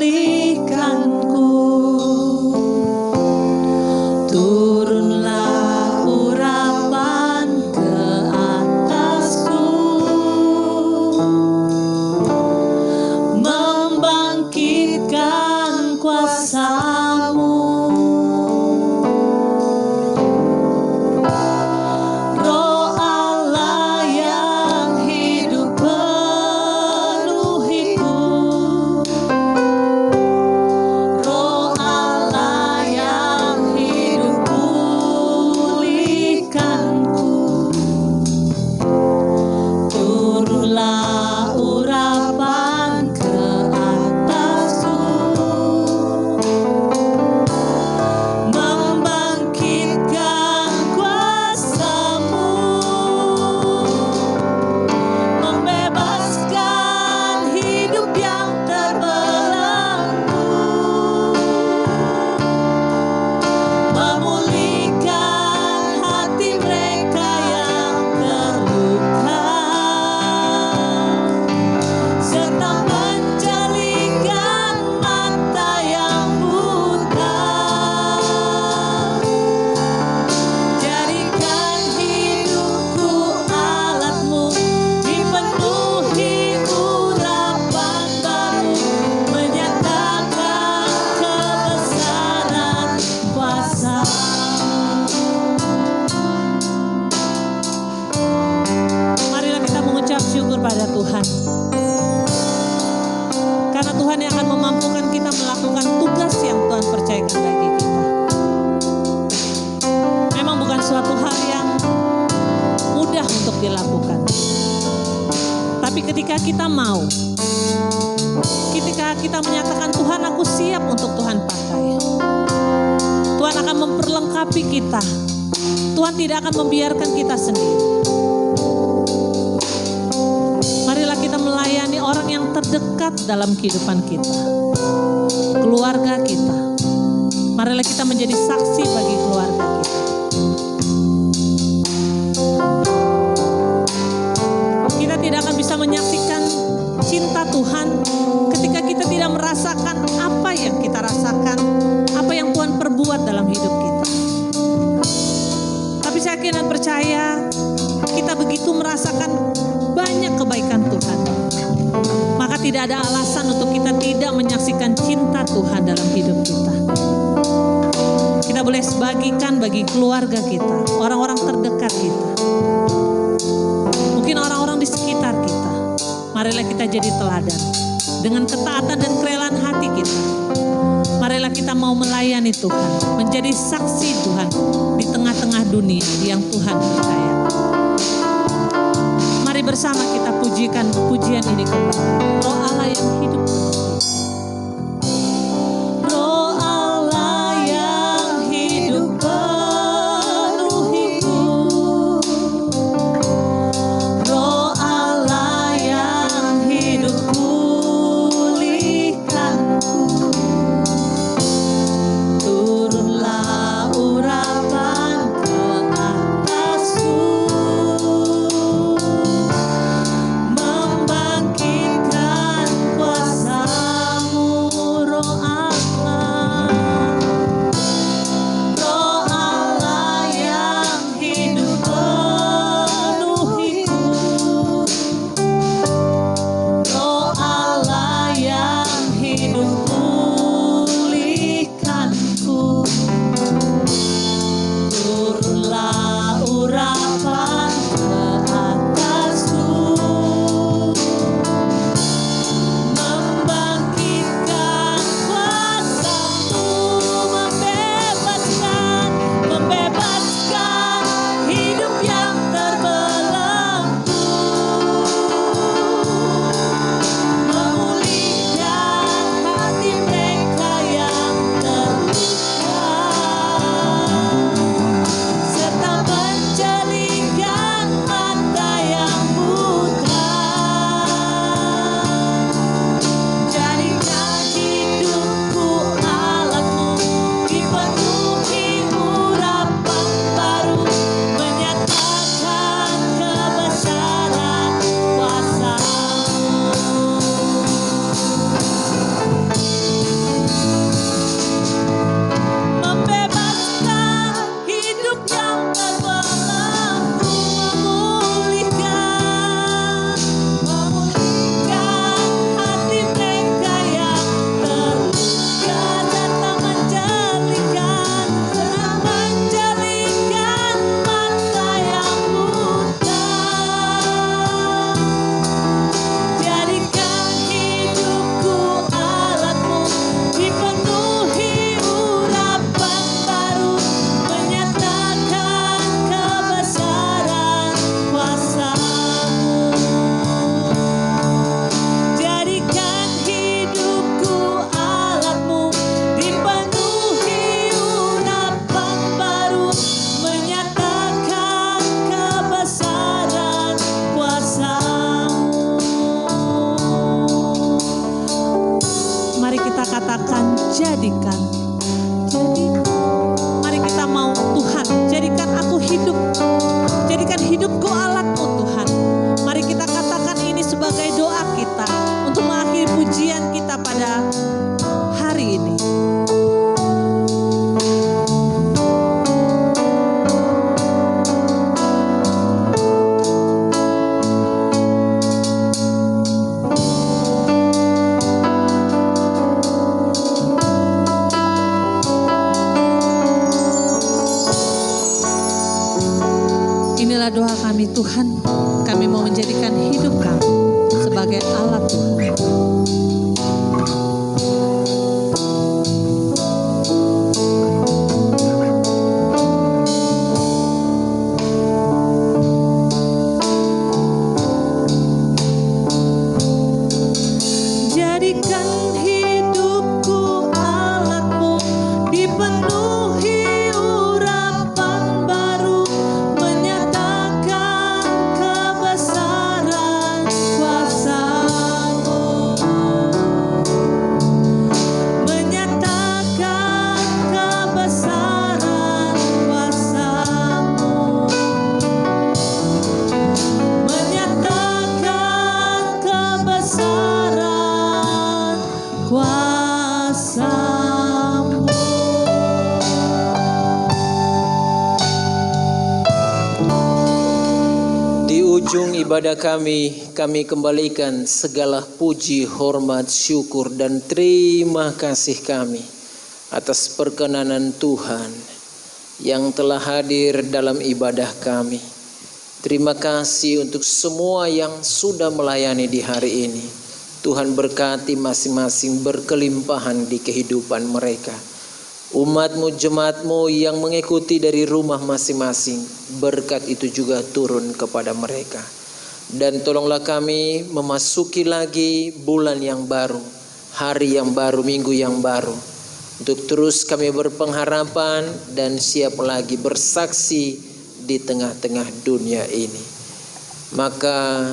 Turunlah urapan ke atasku. Tapi ketika kita mau, ketika kita menyatakan Tuhan aku siap untuk Tuhan pakai, Tuhan akan memperlengkapi kita. Tuhan tidak akan membiarkan kita sendiri. Marilah kita melayani orang yang terdekat dalam kehidupan kita, keluarga kita. Marilah kita menjadi saksi bagi keluarga kita. Kita tidak akan bisa menyaksikan cinta Tuhan ketika kita tidak merasakan apa yang kita rasakan, apa yang Tuhan perbuat dalam hidup kita. Tapi saya yakin dan percaya kita begitu merasakan banyak kebaikan Tuhan, maka tidak ada alasan untuk kita tidak menyaksikan cinta Tuhan dalam hidup kita. Kita boleh bagikan bagi keluarga kita, orang-orang terdekat kita, mungkin orang-orang di sekitar kita. Marilah kita jadi teladan dengan ketaatan dan kerelaan hati kita. Marilah kita mau melayani Tuhan, menjadi saksi Tuhan di tengah-tengah dunia yang Tuhan percaya. Mari bersama kita pujikan pujian ini kembali. Roh Allah yang hidup. Roh Allah yang hidup penuhiku. Roh Allah yang hidup pulihkanku. Turunlah urapan ke atasku, membangkitkan kuasa-Mu, Roh Allah. Roh Allah yang hidup penuhiku. Roh Allah yang hidup pulihkanku. Turunlah urapan ke atasku, membangkitkan kuasa-Mu, membebaskan hidup yang terbelenggu, memulihkan hati mereka yang terluka, serta menjelikan mata yang buta. Jadikan hidupku alat-Mu, dipenuhi urapan baru, menyatakan kebesaran kuasa-Mu. Membebaskan hidup yang terbelenggu, memulihkan hati mereka yang terluka, serta menjelikan mata yang buta. Jadikan hidupku alat-Mu, dipenuhi urapan baru, menyatakan kebesaran kuasa-Mu. Jadikan hidupku alat-Mu, dipenuhi urapan baru, menyatakan kebesaran kuasa-Mu. Mari kita katakan jadikan. Mari kita mau Tuhan, jadikan aku hidup. Jadikan hidupku alat-Mu Tuhan. Mari kita katakan ini sebagai doa kita untuk mengakhiri pujian kita pada hari ini. Inilah doa kami Tuhan, kami mau menjadikan hidup kami sebagai alat Tuhan. ibadah kami kembalikan segala puji, hormat, syukur, dan terima kasih kami atas perkenanan Tuhan yang telah hadir dalam ibadah kami. Terima kasih untuk semua yang sudah melayani di hari ini. Tuhan berkati masing-masing berkelimpahan di kehidupan mereka. Umat-Mu, jemaat-Mu yang mengikuti dari rumah masing-masing, berkat itu juga turun kepada mereka. Dan tolonglah kami memasuki lagi bulan yang baru, hari yang baru, minggu yang baru, untuk terus kami berpengharapan dan siap lagi bersaksi di tengah-tengah dunia ini. Maka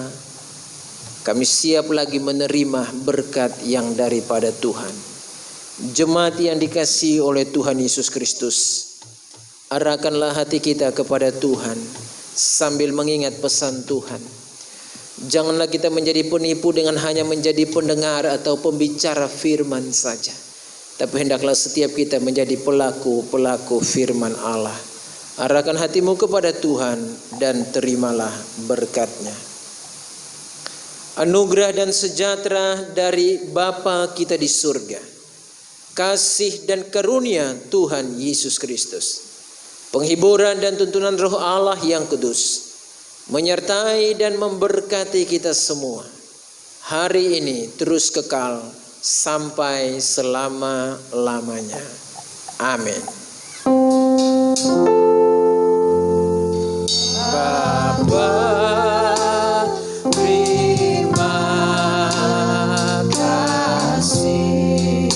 kami siap lagi menerima berkat yang daripada Tuhan. Jemaat yang dikasihi oleh Tuhan Yesus Kristus, arahkanlah hati kita kepada Tuhan sambil mengingat pesan Tuhan. Janganlah kita menjadi penipu dengan hanya menjadi pendengar atau pembicara firman saja, tapi hendaklah setiap kita menjadi pelaku-pelaku firman Allah. Arahkan hatimu kepada Tuhan dan terimalah berkat-Nya. Anugerah dan sejahtera dari Bapa kita di surga, kasih dan karunia Tuhan Yesus Kristus, penghiburan dan tuntunan Roh Allah yang kudus, menyertai dan memberkati kita semua, hari ini terus kekal sampai selama-lamanya. Amin. Bapa, terima kasih.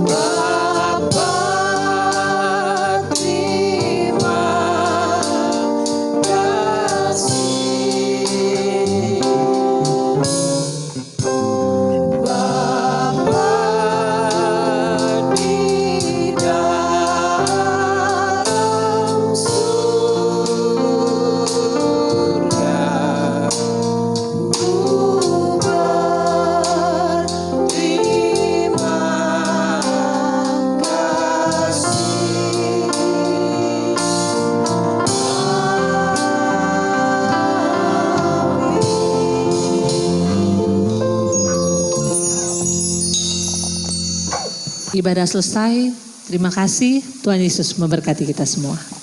Bapa, terima kasih. Bapa di dalam surga, ku berterima Ibadah selesai. Terima kasih. Tuhan Yesus memberkati kita semua.